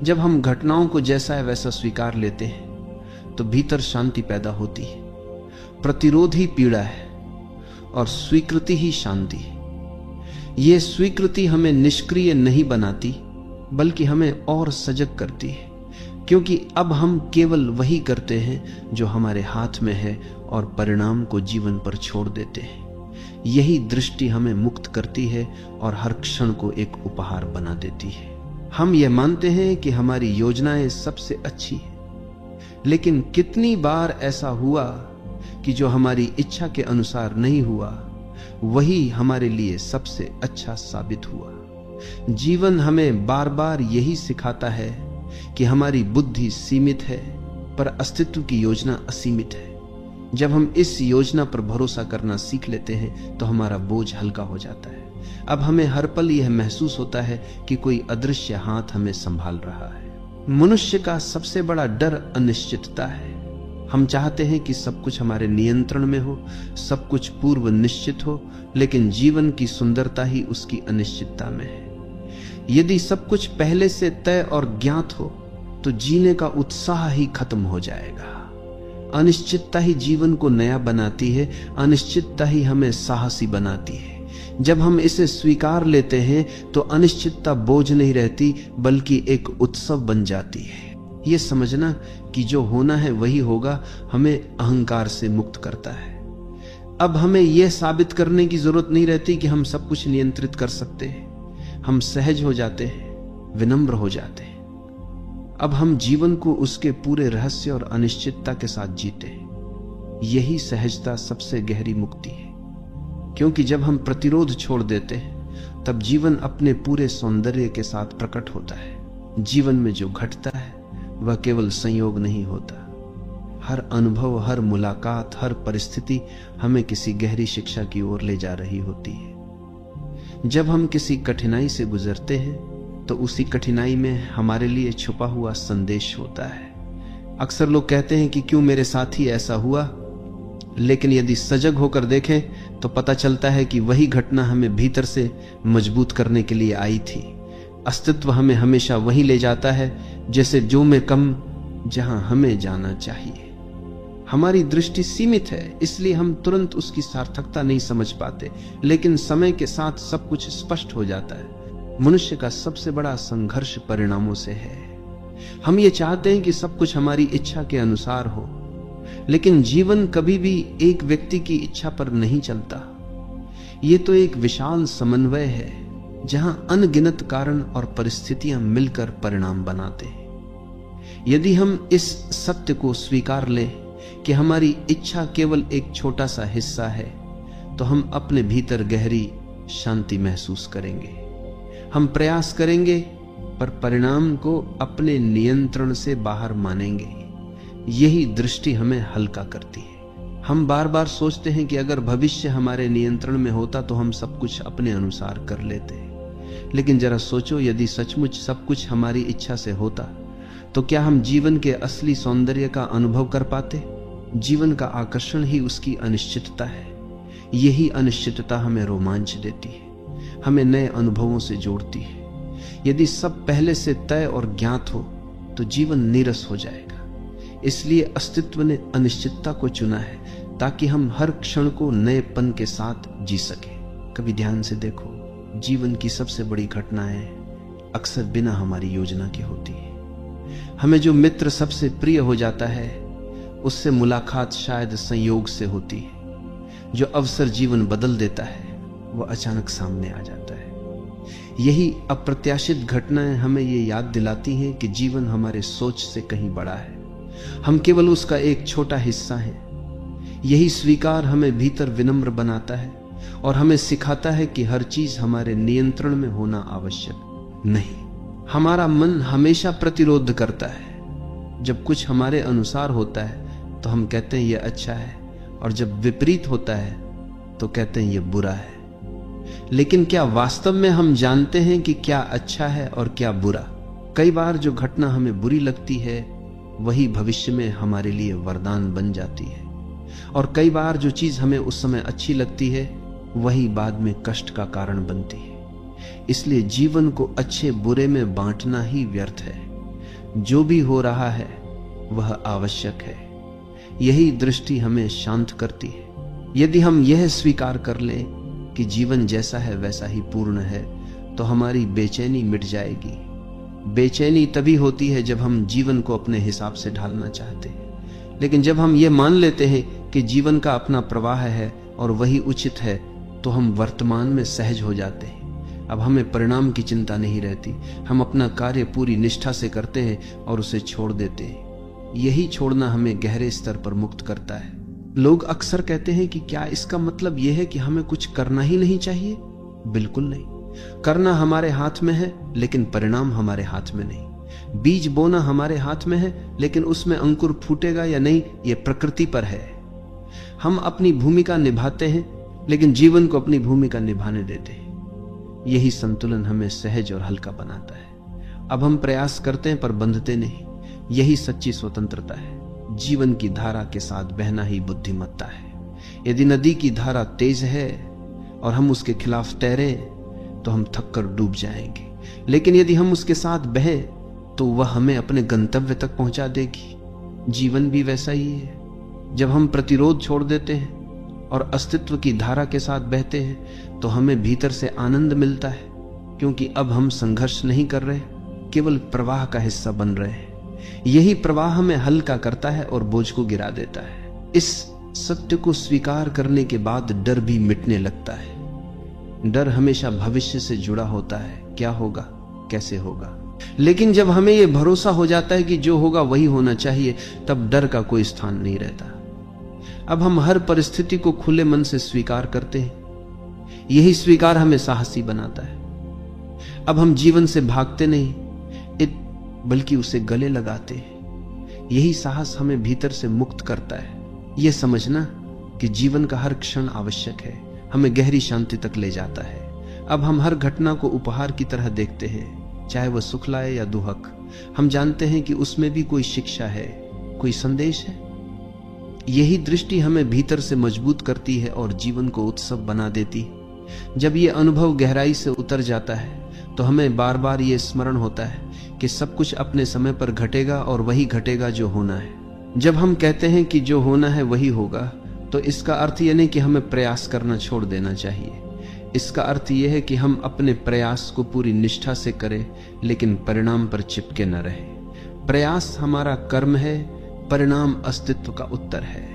जब हम घटनाओं को जैसा है वैसा स्वीकार लेते हैं तो भीतर शांति पैदा होती है। प्रतिरोध ही पीड़ा है और स्वीकृति ही शांति है। यह स्वीकृति हमें निष्क्रिय नहीं बनाती, बल्कि हमें और सजग करती है, क्योंकि अब हम केवल वही करते हैं जो हमारे हाथ में है और परिणाम को जीवन पर छोड़ देते हैं। यही दृष्टि हमें मुक्त करती है और हर क्षण को एक उपहार बना देती है। हम यह मानते हैं कि हमारी योजनाएं सबसे अच्छी है, लेकिन कितनी बार ऐसा हुआ कि जो हमारी इच्छा के अनुसार नहीं हुआ, वही हमारे लिए सबसे अच्छा साबित हुआ। जीवन हमें बार बार यही सिखाता है कि हमारी बुद्धि सीमित है, पर अस्तित्व की योजना असीमित है। जब हम इस योजना पर भरोसा करना सीख लेते हैं तो हमारा बोझ हल्का हो जाता है। अब हमें हर पल यह महसूस होता है कि कोई अदृश्य हाथ हमें संभाल रहा है। मनुष्य का सबसे बड़ा डर अनिश्चितता है। हम चाहते हैं कि सब कुछ हमारे नियंत्रण में हो, सब कुछ पूर्व निश्चित हो, लेकिन जीवन की सुंदरता ही उसकी अनिश्चितता में है। यदि सब कुछ पहले से तय और ज्ञात हो तो जीने का उत्साह ही खत्म हो जाएगा। अनिश्चितता ही जीवन को नया बनाती है, अनिश्चितता ही हमें साहसी बनाती है। जब हम इसे स्वीकार लेते हैं तो अनिश्चितता बोझ नहीं रहती, बल्कि एक उत्सव बन जाती है। यह समझना कि जो होना है वही होगा हमें अहंकार से मुक्त करता है। अब हमें यह साबित करने की जरूरत नहीं रहती कि हम सब कुछ नियंत्रित कर सकते हैं। हम सहज हो जाते हैं, विनम्र हो जाते हैं। अब हम जीवन को उसके पूरे रहस्य और अनिश्चितता के साथ जीते हैं। यही सहजता सबसे गहरी मुक्ति है, क्योंकि जब हम प्रतिरोध छोड़ देते हैं तब जीवन अपने पूरे सौंदर्य के साथ प्रकट होता है। जीवन में जो घटता है वह केवल संयोग नहीं होता। हर अनुभव, हर मुलाकात, हर परिस्थिति हमें किसी गहरी शिक्षा की ओर ले जा रही होती है। जब हम किसी कठिनाई से गुजरते हैं तो उसी कठिनाई में हमारे लिए छुपा हुआ संदेश होता है। अक्सर लोग कहते हैं कि क्यों मेरे साथ ही ऐसा हुआ, लेकिन यदि सजग होकर देखें तो पता चलता है कि वही घटना हमें भीतर से मजबूत करने के लिए आई थी। अस्तित्व हमें हमेशा वहीं ले जाता है जैसे जो में कम, जहां हमें जाना चाहिए। हमारी दृष्टि सीमित है, इसलिए हम तुरंत उसकी सार्थकता नहीं समझ पाते, लेकिन समय के साथ सब कुछ स्पष्ट हो जाता है। मनुष्य का सबसे बड़ा संघर्ष परिणामों से है। हम ये चाहते हैं कि सब कुछ हमारी इच्छा के अनुसार हो, लेकिन जीवन कभी भी एक व्यक्ति की इच्छा पर नहीं चलता। ये तो एक विशाल समन्वय है जहां अनगिनत कारण और परिस्थितियां मिलकर परिणाम बनाते हैं। यदि हम इस सत्य को स्वीकार लें कि हमारी इच्छा केवल एक छोटा सा हिस्सा है, तो हम अपने भीतर गहरी शांति महसूस करेंगे। हम प्रयास करेंगे पर परिणाम को अपने नियंत्रण से बाहर मानेंगे। यही दृष्टि हमें हल्का करती है। हम बार बार सोचते हैं कि अगर भविष्य हमारे नियंत्रण में होता तो हम सब कुछ अपने अनुसार कर लेते, लेकिन जरा सोचो, यदि सचमुच सब कुछ हमारी इच्छा से होता तो क्या हम जीवन के असली सौंदर्य का अनुभव कर पाते? जीवन का आकर्षण ही उसकी अनिश्चितता है। यही अनिश्चितता हमें रोमांच देती है, हमें नए अनुभवों से जोड़ती है। यदि सब पहले से तय और ज्ञात हो तो जीवन नीरस हो जाएगा। इसलिए अस्तित्व ने अनिश्चितता को चुना है ताकि हम हर क्षण को नएपन के साथ जी सके। कभी ध्यान से देखो, जीवन की सबसे बड़ी घटनाएं अक्सर बिना हमारी योजना के होती है। हमें जो मित्र सबसे प्रिय हो जाता है उससे मुलाकात शायद संयोग से होती है। जो अवसर जीवन बदल देता है वह अचानक सामने आ जाता है। यही अप्रत्याशित घटनाएं हमें ये याद दिलाती हैं कि जीवन हमारे सोच से कहीं बड़ा है, हम केवल उसका एक छोटा हिस्सा हैं। यही स्वीकार हमें भीतर विनम्र बनाता है और हमें सिखाता है कि हर चीज हमारे नियंत्रण में होना आवश्यक नहीं। हमारा मन हमेशा प्रतिरोध करता है। जब कुछ हमारे अनुसार होता है तो हम कहते हैं यह अच्छा है, और जब विपरीत होता है तो कहते हैं यह बुरा है। लेकिन क्या वास्तव में हम जानते हैं कि क्या अच्छा है और क्या बुरा? कई बार जो घटना हमें बुरी लगती है वही भविष्य में हमारे लिए वरदान बन जाती है, और कई बार जो चीज हमें उस समय अच्छी लगती है वही बाद में कष्ट का कारण बनती है। इसलिए जीवन को अच्छे बुरे में बांटना ही व्यर्थ है। जो भी हो रहा है वह आवश्यक है। यही दृष्टि हमें शांत करती है। यदि हम यह स्वीकार कर लें कि जीवन जैसा है वैसा ही पूर्ण है तो हमारी बेचैनी मिट जाएगी। बेचैनी तभी होती है जब हम जीवन को अपने हिसाब से ढालना चाहते हैं। लेकिन जब हम ये मान लेते हैं कि जीवन का अपना प्रवाह है और वही उचित है तो हम वर्तमान में सहज हो जाते हैं। अब हमें परिणाम की चिंता नहीं रहती। हम अपना कार्य पूरी निष्ठा से करते हैं और उसे छोड़ देते हैं। यही छोड़ना हमें गहरे स्तर पर मुक्त करता है। लोग अक्सर कहते हैं कि क्या इसका मतलब यह है कि हमें कुछ करना ही नहीं चाहिए? बिल्कुल नहीं। करना हमारे हाथ में है लेकिन परिणाम हमारे हाथ में नहीं। बीज बोना हमारे हाथ में है लेकिन उसमें अंकुर फूटेगा या नहीं यह प्रकृति पर है। हम अपनी भूमिका निभाते हैं लेकिन जीवन को अपनी भूमिका निभाने देते हैं। यही संतुलन हमें सहज और हल्का बनाता है। अब हम प्रयास करते हैं पर बंधते नहीं। यही सच्ची स्वतंत्रता है। जीवन की धारा के साथ बहना ही बुद्धिमत्ता है। यदि नदी की धारा तेज है और हम उसके खिलाफ तैरें तो हम थककर डूब जाएंगे, लेकिन यदि हम उसके साथ बहें तो वह हमें अपने गंतव्य तक पहुंचा देगी। जीवन भी वैसा ही है। जब हम प्रतिरोध छोड़ देते हैं और अस्तित्व की धारा के साथ बहते हैं तो हमें भीतर से आनंद मिलता है, क्योंकि अब हम संघर्ष नहीं कर रहे, केवल प्रवाह का हिस्सा बन रहे हैं। यही प्रवाह हमें हल्का करता है और बोझ को गिरा देता है। इस सत्य को स्वीकार करने के बाद डर भी मिटने लगता है। डर हमेशा भविष्य से जुड़ा होता है, क्या होगा, कैसे होगा। लेकिन जब हमें यह भरोसा हो जाता है कि जो होगा वही होना चाहिए, तब डर का कोई स्थान नहीं रहता। अब हम हर परिस्थिति को खुले मन से स्वीकार करते हैं। यही स्वीकार हमें साहसी बनाता है। अब हम जीवन से भागते नहीं बल्कि उसे गले लगाते हैं। यही साहस हमें भीतर से मुक्त करता है। यह समझना कि जीवन का हर क्षण आवश्यक है हमें गहरी शांति तक ले जाता है। अब हम हर घटना को उपहार की तरह देखते हैं, चाहे वह सुख लाए या दुहक। हम जानते हैं कि उसमें भी कोई शिक्षा है, कोई संदेश है। यही दृष्टि हमें भीतर से मजबूत करती है और जीवन को उत्सव बना देती है। जब यह अनुभव गहराई से उतर जाता है तो हमें बार बार यह स्मरण होता है कि सब कुछ अपने समय पर घटेगा और वही घटेगा जो होना है। जब हम कहते हैं कि जो होना है वही होगा तो इसका अर्थ यह नहीं कि हमें प्रयास करना छोड़ देना चाहिए। इसका अर्थ यह है कि हम अपने प्रयास को पूरी निष्ठा से करें लेकिन परिणाम पर चिपके न रहे। प्रयास हमारा कर्म है, परिणाम अस्तित्व का उत्तर है।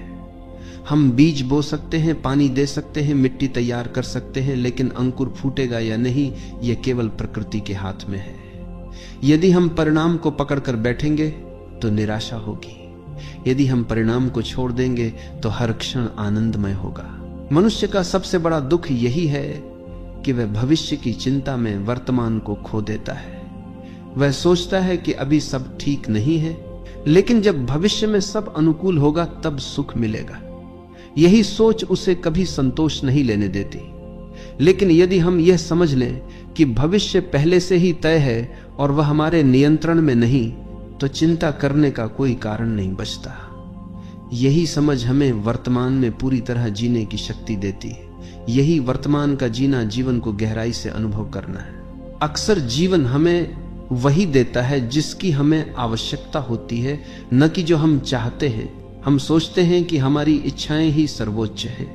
हम बीज बो सकते हैं, पानी दे सकते हैं, मिट्टी तैयार कर सकते हैं, लेकिन अंकुर फूटेगा या नहीं यह केवल प्रकृति के हाथ में है। यदि हम परिणाम को पकड़कर बैठेंगे तो निराशा होगी। यदि हम परिणाम को छोड़ देंगे तो हर क्षण आनंदमय होगा। मनुष्य का सबसे बड़ा दुख यही है कि वह भविष्य की चिंता में वर्तमान को खो देता है। वह सोचता है कि अभी सब ठीक नहीं है, लेकिन जब भविष्य में सब अनुकूल होगा तब सुख मिलेगा। यही सोच उसे कभी संतोष नहीं लेने देती। लेकिन यदि हम यह समझ लें कि भविष्य पहले से ही तय है और वह हमारे नियंत्रण में नहीं, तो चिंता करने का कोई कारण नहीं बचता। यही समझ हमें वर्तमान में पूरी तरह जीने की शक्ति देती है। यही वर्तमान का जीना, जीवन को गहराई से अनुभव करना है। अक्सर जीवन हमें वही देता है जिसकी हमें आवश्यकता होती है, न कि जो हम चाहते हैं। हम सोचते हैं कि हमारी इच्छाएं ही सर्वोच्च है,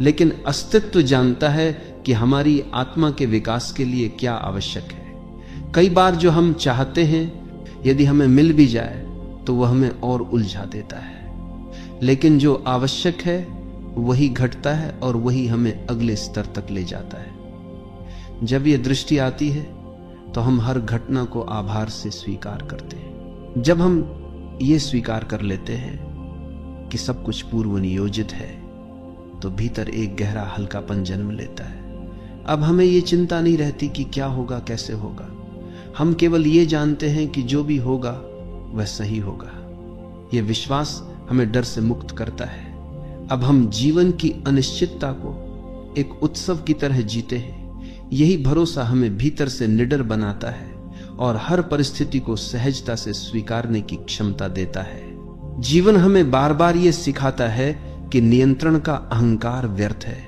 लेकिन अस्तित्व जानता है कि हमारी आत्मा के विकास के लिए क्या आवश्यक है। कई बार जो हम चाहते हैं यदि हमें मिल भी जाए तो वह हमें और उलझा देता है, लेकिन जो आवश्यक है वही घटता है और वही हमें अगले स्तर तक ले जाता है। जब ये दृष्टि आती है तो हम हर घटना को आभार से स्वीकार करते हैं। जब हम ये स्वीकार कर लेते हैं कि सब कुछ पूर्व नियोजित है, तो भीतर एक गहरा हल्कापन जन्म लेता है। अब हमें ये चिंता नहीं रहती कि क्या होगा, कैसे होगा। हम केवल ये जानते हैं कि जो भी होगा वह सही होगा। यह विश्वास हमें डर से मुक्त करता है। अब हम जीवन की अनिश्चितता को एक उत्सव की तरह जीते हैं। यही भरोसा हमें भीतर से निडर बनाता है और हर परिस्थिति को सहजता से स्वीकारने की क्षमता देता है। जीवन हमें बार बार ये सिखाता है कि नियंत्रण का अहंकार व्यर्थ है।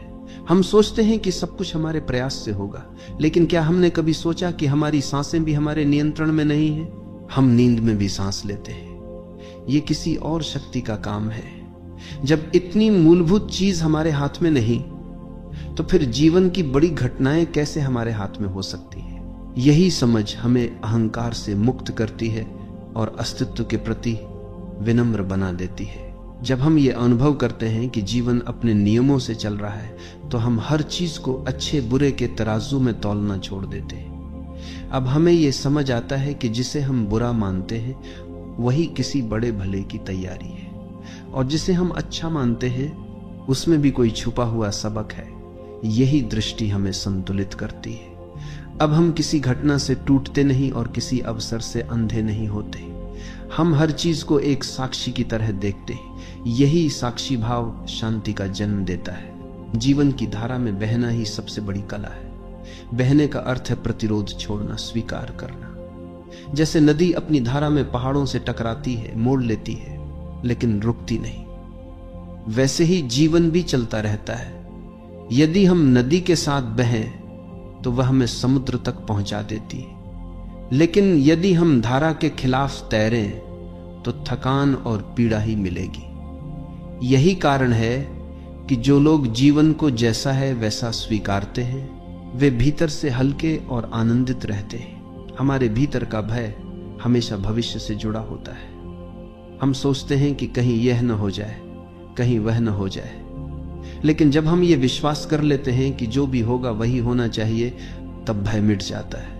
हम सोचते हैं कि सब कुछ हमारे प्रयास से होगा, लेकिन क्या हमने कभी सोचा कि हमारी सांसें भी हमारे नियंत्रण में नहीं है? हम नींद में भी सांस लेते हैं, ये किसी और शक्ति का काम है। जब इतनी मूलभूत चीज हमारे हाथ में नहीं, तो फिर जीवन की बड़ी घटनाएं कैसे हमारे हाथ में हो सकती हैं? यही समझ हमें अहंकार से मुक्त करती है और अस्तित्व के प्रति विनम्र बना देती है। जब हम ये अनुभव करते हैं कि जीवन अपने नियमों से चल रहा है, तो हम हर चीज को अच्छे बुरे के तराजू में तौलना छोड़ देते हैं। अब हमें यह समझ आता है कि जिसे हम बुरा मानते हैं वही किसी बड़े भले की तैयारी है, और जिसे हम अच्छा मानते हैं उसमें भी कोई छुपा हुआ सबक है। यही दृष्टि हमें संतुलित करती है। अब हम किसी घटना से टूटते नहीं और किसी अवसर से अंधे नहीं होते। हम हर चीज को एक साक्षी की तरह देखते हैं। यही साक्षी भाव शांति का जन्म देता है। जीवन की धारा में बहना ही सबसे बड़ी कला है। बहने का अर्थ है प्रतिरोध छोड़ना, स्वीकार करना। जैसे नदी अपनी धारा में पहाड़ों से टकराती है, मोड़ लेती है, लेकिन रुकती नहीं, वैसे ही जीवन भी चलता रहता है। यदि हम नदी के साथ बहें तो वह हमें समुद्र तक पहुंचा देती है, लेकिन यदि हम धारा के खिलाफ तैरें तो थकान और पीड़ा ही मिलेगी। यही कारण है कि जो लोग जीवन को जैसा है वैसा स्वीकारते हैं, वे भीतर से हल्के और आनंदित रहते हैं। हमारे भीतर का भय हमेशा भविष्य से जुड़ा होता है। हम सोचते हैं कि कहीं यह न हो जाए, कहीं वह न हो जाए, लेकिन जब हम ये विश्वास कर लेते हैं कि जो भी होगा वही होना चाहिए, तब भय मिट जाता है।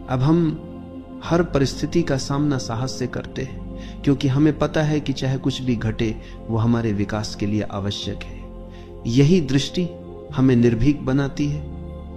अब हम हर परिस्थिति का सामना साहस से करते हैं, क्योंकि हमें पता है कि चाहे कुछ भी घटे वो हमारे विकास के लिए आवश्यक है। यही दृष्टि हमें निर्भीक बनाती है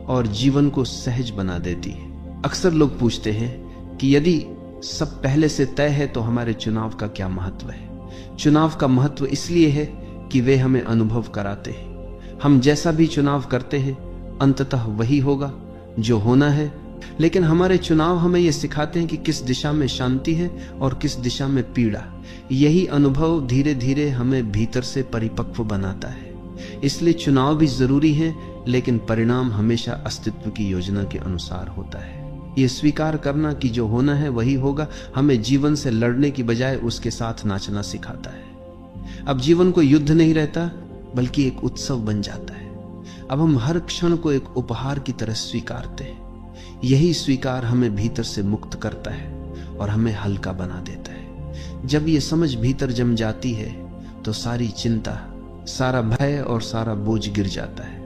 और जीवन को सहज बना देती है। अक्सर लोग पूछते हैं कि यदि सब पहले से तय है तो हमारे चुनाव का क्या महत्व है? चुनाव का महत्व इसलिए है कि वे हमें अनुभव कराते हैं। हम जैसा भी चुनाव करते हैं अंततः वही होगा जो होना है, लेकिन हमारे चुनाव हमें यह सिखाते हैं कि किस दिशा में शांति है और किस दिशा में पीड़ा। यही अनुभव धीरे धीरे हमें भीतर से परिपक्व बनाता है। इसलिए चुनाव भी जरूरी है, लेकिन परिणाम हमेशा अस्तित्व की योजना के अनुसार होता है। यह स्वीकार करना कि जो होना है वही होगा हमें जीवन से लड़ने की बजाय उसके साथ नाचना सिखाता है। अब जीवन को युद्ध नहीं रहता, बल्कि एक उत्सव बन जाता है। अब हम हर क्षण को एक उपहार की तरह स्वीकारते हैं। यही स्वीकार हमें भीतर से मुक्त करता है और हमें हल्का बना देता है। जब ये समझ भीतर जम जाती है तो सारी चिंता, सारा भय और सारा बोझ गिर जाता है।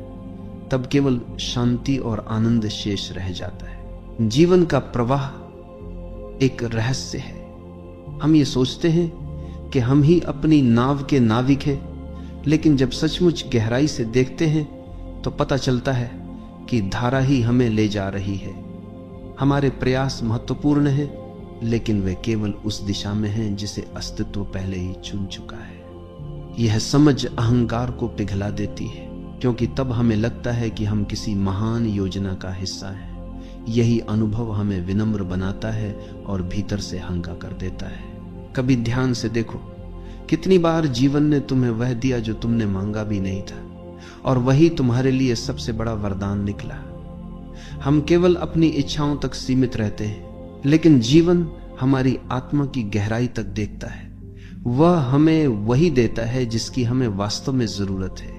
तब केवल शांति और आनंद शेष रह जाता है। जीवन का प्रवाह एक रहस्य है। हम ये सोचते हैं कि हम ही अपनी नाव के नाविक हैं, लेकिन जब सचमुच गहराई से देखते हैं तो पता चलता है कि धारा ही हमें ले जा रही है। हमारे प्रयास महत्वपूर्ण हैं, लेकिन वे केवल उस दिशा में हैं जिसे अस्तित्व पहले ही चुन चुका है। यह समझ अहंकार को पिघला देती है, क्योंकि तब हमें लगता है कि हम किसी महान योजना का हिस्सा हैं। यही अनुभव हमें विनम्र बनाता है और भीतर से हल्का कर देता है। कभी ध्यान से देखो, कितनी बार जीवन ने तुम्हें वह दिया जो तुमने मांगा भी नहीं था, और वही तुम्हारे लिए सबसे बड़ा वरदान निकला। हम केवल अपनी इच्छाओं तक सीमित रहते हैं, लेकिन जीवन हमारी आत्मा की गहराई तक देखता है। वह हमें वही देता है जिसकी हमें वास्तव में जरूरत है।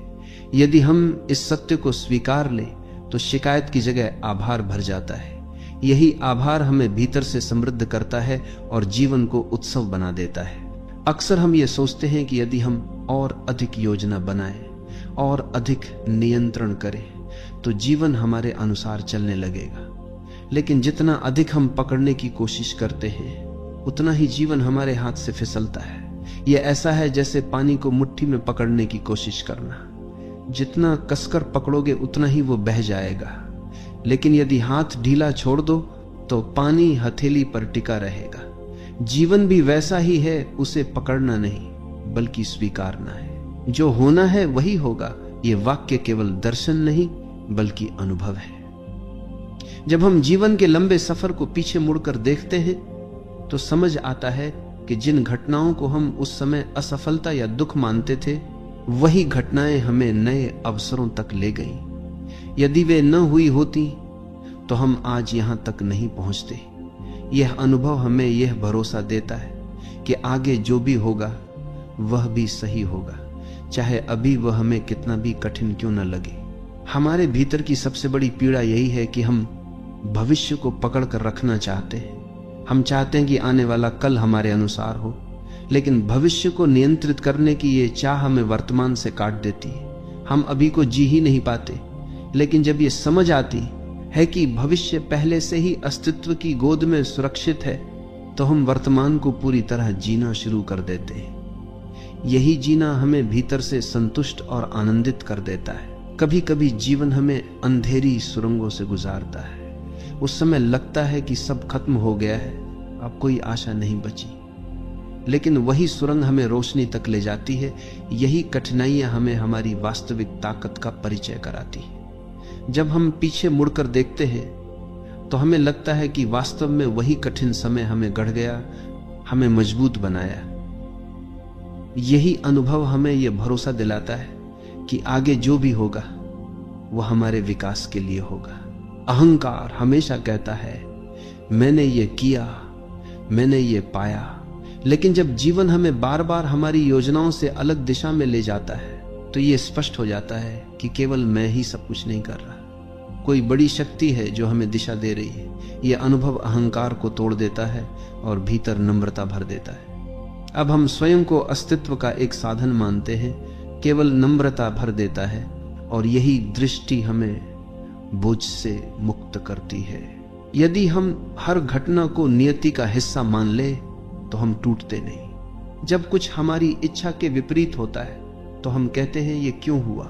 यदि हम इस सत्य को स्वीकार लें तो शिकायत की जगह आभार भर जाता है। यही आभार हमें भीतर से समृद्ध करता है और जीवन को उत्सव बना देता है। अक्सर हम ये सोचते हैं कि यदि हम और अधिक योजना बनाएं और अधिक नियंत्रण करें तो जीवन हमारे अनुसार चलने लगेगा। लेकिन जितना अधिक हम पकड़ने की कोशिश करते हैं उतना ही जीवन हमारे हाथ से फिसलता है। यह ऐसा है जैसे पानी को मुट्ठी में पकड़ने की कोशिश करना। जितना कसकर पकड़ोगे उतना ही वो बह जाएगा, लेकिन यदि हाथ ढीला छोड़ दो तो पानी हथेली पर टिका रहेगा। जीवन भी वैसा ही है, उसे पकड़ना नहीं बल्कि स्वीकारना है। जो होना है वही होगा। ये वाक्य केवल दर्शन नहीं बल्कि अनुभव है। जब हम जीवन के लंबे सफर को पीछे मुड़कर देखते हैं तो समझ आता है कि जिन घटनाओं को हम उस समय असफलता या दुख मानते थे वही घटनाएं हमें नए अवसरों तक ले गईं। यदि वे न हुई होती तो हम आज यहां तक नहीं पहुंचते। यह अनुभव हमें यह भरोसा देता है कि आगे जो भी होगा वह भी सही होगा, चाहे अभी वह हमें कितना भी कठिन क्यों न लगे। हमारे भीतर की सबसे बड़ी पीड़ा यही है कि हम भविष्य को पकड़ कर रखना चाहते हैं। हम चाहते हैं कि आने वाला कल हमारे अनुसार हो, लेकिन भविष्य को नियंत्रित करने की ये चाह हमें वर्तमान से काट देती है। हम अभी को जी ही नहीं पाते, लेकिन जब ये समझ आती है कि भविष्य पहले से ही अस्तित्व की गोद में सुरक्षित है तो हम वर्तमान को पूरी तरह जीना शुरू कर देते हैं। यही जीना हमें भीतर से संतुष्ट और आनंदित कर देता है। कभी कभी जीवन हमें अंधेरी सुरंगों से गुजारता है। उस समय लगता है कि सब खत्म हो गया है, अब कोई आशा नहीं बची, लेकिन वही सुरंग हमें रोशनी तक ले जाती है। यही कठिनाइयां हमें हमारी वास्तविक ताकत का परिचय कराती है। जब हम पीछे मुड़कर देखते हैं तो हमें लगता है कि वास्तव में वही कठिन समय हमें गढ़ गया, हमें मजबूत बनाया। यही अनुभव हमें यह भरोसा दिलाता है कि आगे जो भी होगा वह हमारे विकास के लिए होगा। अहंकार हमेशा कहता है मैंने ये किया, मैंने ये पाया, लेकिन जब जीवन हमें बार बार हमारी योजनाओं से अलग दिशा में ले जाता है तो ये स्पष्ट हो जाता है कि केवल मैं ही सब कुछ नहीं कर रहा, कोई बड़ी शक्ति है जो हमें दिशा दे रही है। यह अनुभव अहंकार को तोड़ देता है और भीतर नम्रता भर देता है। अब हम स्वयं को अस्तित्व का एक साधन मानते हैं, केवल नम्रता भर देता है और यही दृष्टि हमें बोझ से मुक्त करती है। यदि हम हर घटना को नियति का हिस्सा मान ले तो हम टूटते नहीं। जब कुछ हमारी इच्छा के विपरीत होता है तो हम कहते हैं ये क्यों हुआ,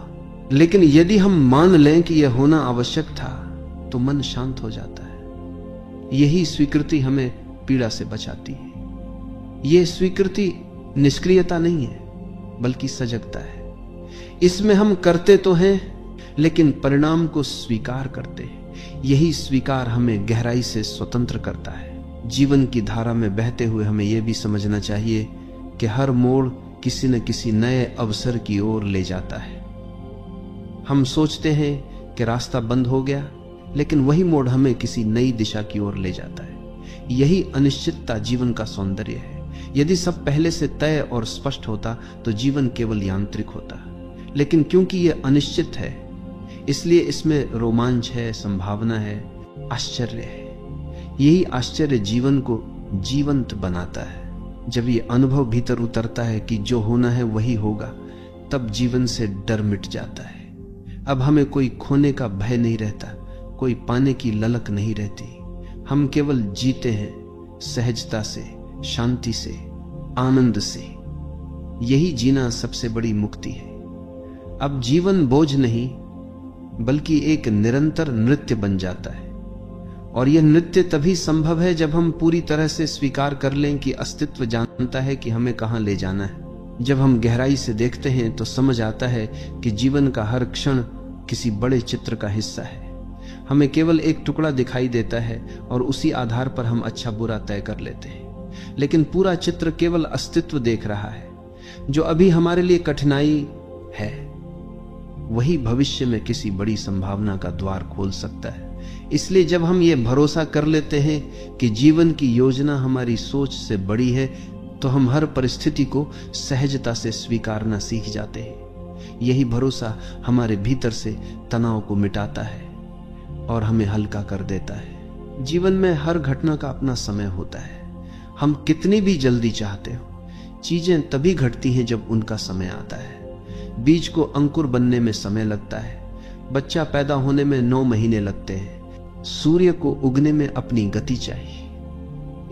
लेकिन यदि हम मान लें कि यह होना आवश्यक था तो मन शांत हो जाता है। यही स्वीकृति हमें पीड़ा से बचाती है। यह स्वीकृति निष्क्रियता नहीं है बल्कि सजगता है। इसमें हम करते तो हैं लेकिन परिणाम को स्वीकार करते हैं। यही स्वीकार हमें गहराई से स्वतंत्र करता है। जीवन की धारा में बहते हुए हमें यह भी समझना चाहिए कि हर मोड़ किसी न किसी नए अवसर की ओर ले जाता है। हम सोचते हैं कि रास्ता बंद हो गया, लेकिन वही मोड़ हमें किसी नई दिशा की ओर ले जाता है। यही अनिश्चितता जीवन का सौंदर्य है। यदि सब पहले से तय और स्पष्ट होता तो जीवन केवल यांत्रिक होता, लेकिन क्योंकि यह अनिश्चित है इसलिए इसमें रोमांच है, संभावना है, आश्चर्य है। यही आश्चर्य जीवन को जीवंत बनाता है। जब ये अनुभव भीतर उतरता है कि जो होना है वही होगा, तब जीवन से डर मिट जाता है। अब हमें कोई खोने का भय नहीं रहता, कोई पाने की ललक नहीं रहती। हम केवल जीते हैं, सहजता से, शांति से, आनंद से। यही जीना सबसे बड़ी मुक्ति है। अब जीवन बोझ नहीं बल्कि एक निरंतर नृत्य बन जाता है, और यह नृत्य तभी संभव है जब हम पूरी तरह से स्वीकार कर लें कि अस्तित्व जानता है कि हमें कहां ले जाना है। जब हम गहराई से देखते हैं तो समझ आता है कि जीवन का हर क्षण किसी बड़े चित्र का हिस्सा है। हमें केवल एक टुकड़ा दिखाई देता है और उसी आधार पर हम अच्छा बुरा तय कर लेते हैं, लेकिन पूरा चित्र केवल अस्तित्व देख रहा है। जो अभी हमारे लिए कठिनाई है वही भविष्य में किसी बड़ी संभावना का द्वार खोल सकता है। इसलिए जब हम ये भरोसा कर लेते हैं कि जीवन की योजना हमारी सोच से बड़ी है, तो हम हर परिस्थिति को सहजता से स्वीकारना सीख जाते हैं। यही भरोसा हमारे भीतर से तनाव को मिटाता है और हमें हल्का कर देता है। जीवन में हर घटना का अपना समय होता है। हम कितनी भी जल्दी चाहते हो, चीजें तभी घटती हैं जब उनका समय आता है। बीज को अंकुर बनने में समय लगता है, बच्चा पैदा होने में 9 महीने लगते हैं, सूर्य को उगने में अपनी गति चाहिए।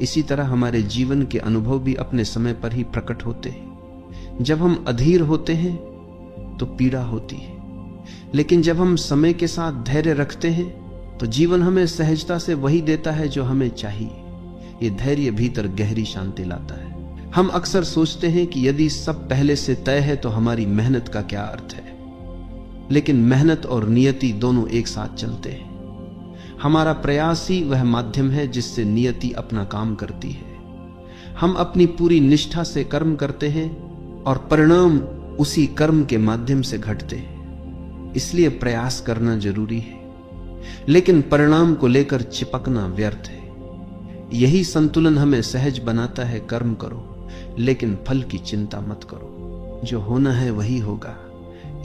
इसी तरह हमारे जीवन के अनुभव भी अपने समय पर ही प्रकट होते हैं। जब हम अधीर होते हैं तो पीड़ा होती है, लेकिन जब हम समय के साथ धैर्य रखते हैं तो जीवन हमें सहजता से वही देता है जो हमें चाहिए। ये धैर्य भीतर गहरी शांति लाता है। हम अक्सर सोचते हैं कि यदि सब पहले से तय है तो हमारी मेहनत का क्या अर्थ है, लेकिन मेहनत और नियति दोनों एक साथ चलते हैं। हमारा प्रयास ही वह माध्यम है जिससे नियति अपना काम करती है। हम अपनी पूरी निष्ठा से कर्म करते हैं और परिणाम उसी कर्म के माध्यम से घटते हैं। इसलिए प्रयास करना जरूरी है, लेकिन परिणाम को लेकर चिपकना व्यर्थ है। यही संतुलन हमें सहज बनाता है। कर्म करो, लेकिन फल की चिंता मत करो। जो होना है वही होगा।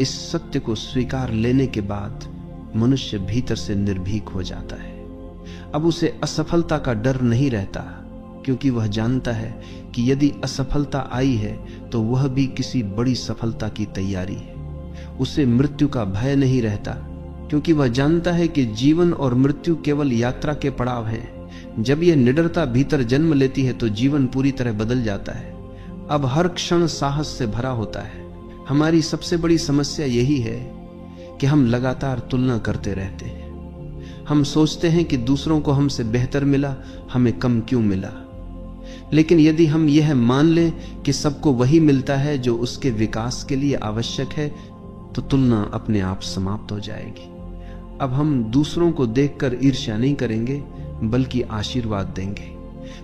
इस सत्य को स्वीकार लेने के बाद मनुष्य भीतर से निर्भीक हो जाता है। अब उसे असफलता का डर नहीं रहता, क्योंकि वह जानता है कि यदि असफलता आई है तो वह भी किसी बड़ी सफलता की तैयारी है। उसे मृत्यु का भय नहीं रहता, क्योंकि वह जानता है कि जीवन और मृत्यु केवल यात्रा के पड़ाव हैं। जब यह निडरता भीतर जन्म लेती है तो जीवन पूरी तरह बदल जाता है। अब हर क्षण साहस से भरा होता है। हमारी सबसे बड़ी समस्या यही है कि हम लगातार तुलना करते रहते हैं। हम सोचते हैं कि दूसरों को हमसे बेहतर मिला, हमें कम क्यों मिला। लेकिन यदि हम यह मान लें कि सबको वही मिलता है जो उसके विकास के लिए आवश्यक है, तो तुलना अपने आप समाप्त हो जाएगी। अब हम दूसरों को देखकर ईर्ष्या नहीं करेंगे, बल्कि आशीर्वाद देंगे,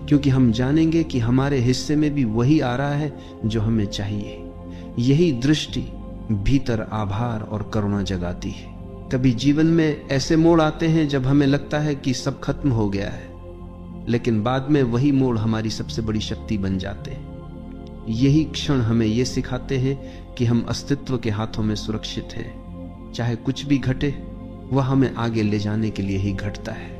क्योंकि हम जानेंगे कि हमारे हिस्से में भी वही आ रहा है जो हमें चाहिए। यही दृष्टि भीतर आभार और करुणा जगाती है। कभी जीवन में ऐसे मोड़ आते हैं जब हमें लगता है कि सब खत्म हो गया है, लेकिन बाद में वही मोड़ हमारी सबसे बड़ी शक्ति बन जाते हैं। यही क्षण हमें यह सिखाते हैं कि हम अस्तित्व के हाथों में सुरक्षित हैं। चाहे कुछ भी घटे, वह हमें आगे ले जाने के लिए ही घटता है।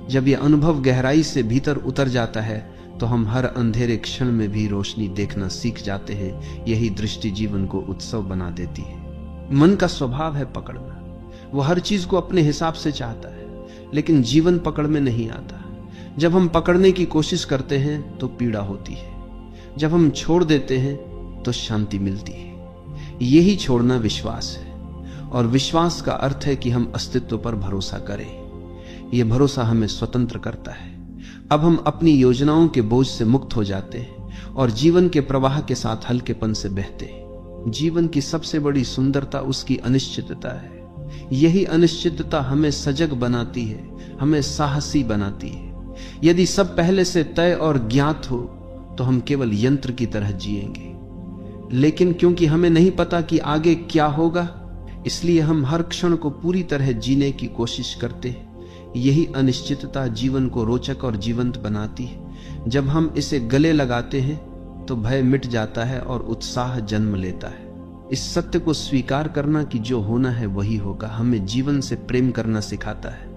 जब यह अनुभव गहराई से भीतर उतर जाता है तो हम हर अंधेरे क्षण में भी रोशनी देखना सीख जाते हैं। यही दृष्टि जीवन को उत्सव बना देती है। मन का स्वभाव है पकड़ना। वह हर चीज को अपने हिसाब से चाहता है, लेकिन जीवन पकड़ में नहीं आता। जब हम पकड़ने की कोशिश करते हैं तो पीड़ा होती है, जब हम छोड़ देते हैं तो शांति मिलती है। यही छोड़ना विश्वास है, और विश्वास का अर्थ है कि हम अस्तित्व पर भरोसा करें। यह भरोसा हमें स्वतंत्र करता है। अब हम अपनी योजनाओं के बोझ से मुक्त हो जाते हैं और जीवन के प्रवाह के साथ हल्केपन से बहते हैं। जीवन की सबसे बड़ी सुंदरता उसकी अनिश्चितता है। यही अनिश्चितता हमें सजग बनाती है, हमें साहसी बनाती है। यदि सब पहले से तय और ज्ञात हो तो हम केवल यंत्र की तरह जिएंगे, लेकिन क्योंकि हमें नहीं पता कि आगे क्या होगा, इसलिए हम हर क्षण को पूरी तरह जीने की कोशिश करते हैं। यही अनिश्चितता जीवन को रोचक और जीवंत बनाती है। जब हम इसे गले लगाते हैं तो भय मिट जाता है और उत्साह जन्म लेता है। इस सत्य को स्वीकार करना कि जो होना है वही होगा, हमें जीवन से प्रेम करना सिखाता है।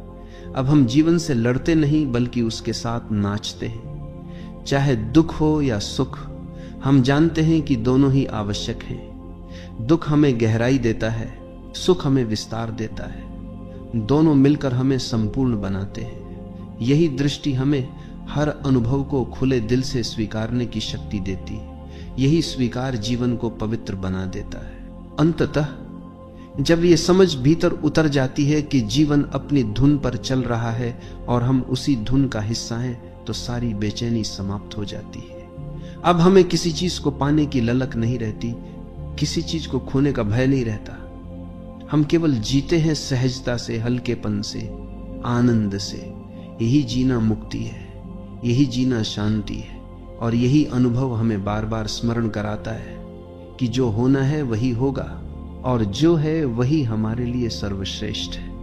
अब हम जीवन से लड़ते नहीं, बल्कि उसके साथ नाचते हैं। चाहे दुख हो या सुख, हम जानते हैं कि दोनों ही आवश्यक हैं। दुख हमें गहराई देता है, सुख हमें विस्तार देता है। दोनों मिलकर हमें संपूर्ण बनाते हैं। यही दृष्टि हमें हर अनुभव को खुले दिल से स्वीकारने की शक्ति देती है। यही स्वीकार जीवन को पवित्र बना देता है। अंततः जब ये समझ भीतर उतर जाती है कि जीवन अपनी धुन पर चल रहा है और हम उसी धुन का हिस्सा हैं, तो सारी बेचैनी समाप्त हो जाती है। अब हमें किसी चीज को पाने की ललक नहीं रहती, किसी चीज को खोने का भय नहीं रहता। हम केवल जीते हैं सहजता से, हल्केपन से, आनंद से। यही जीना मुक्ति है, यही जीना शांति है। और यही अनुभव हमें बार बार स्मरण कराता है कि जो होना है वही होगा, और जो है वही हमारे लिए सर्वश्रेष्ठ है।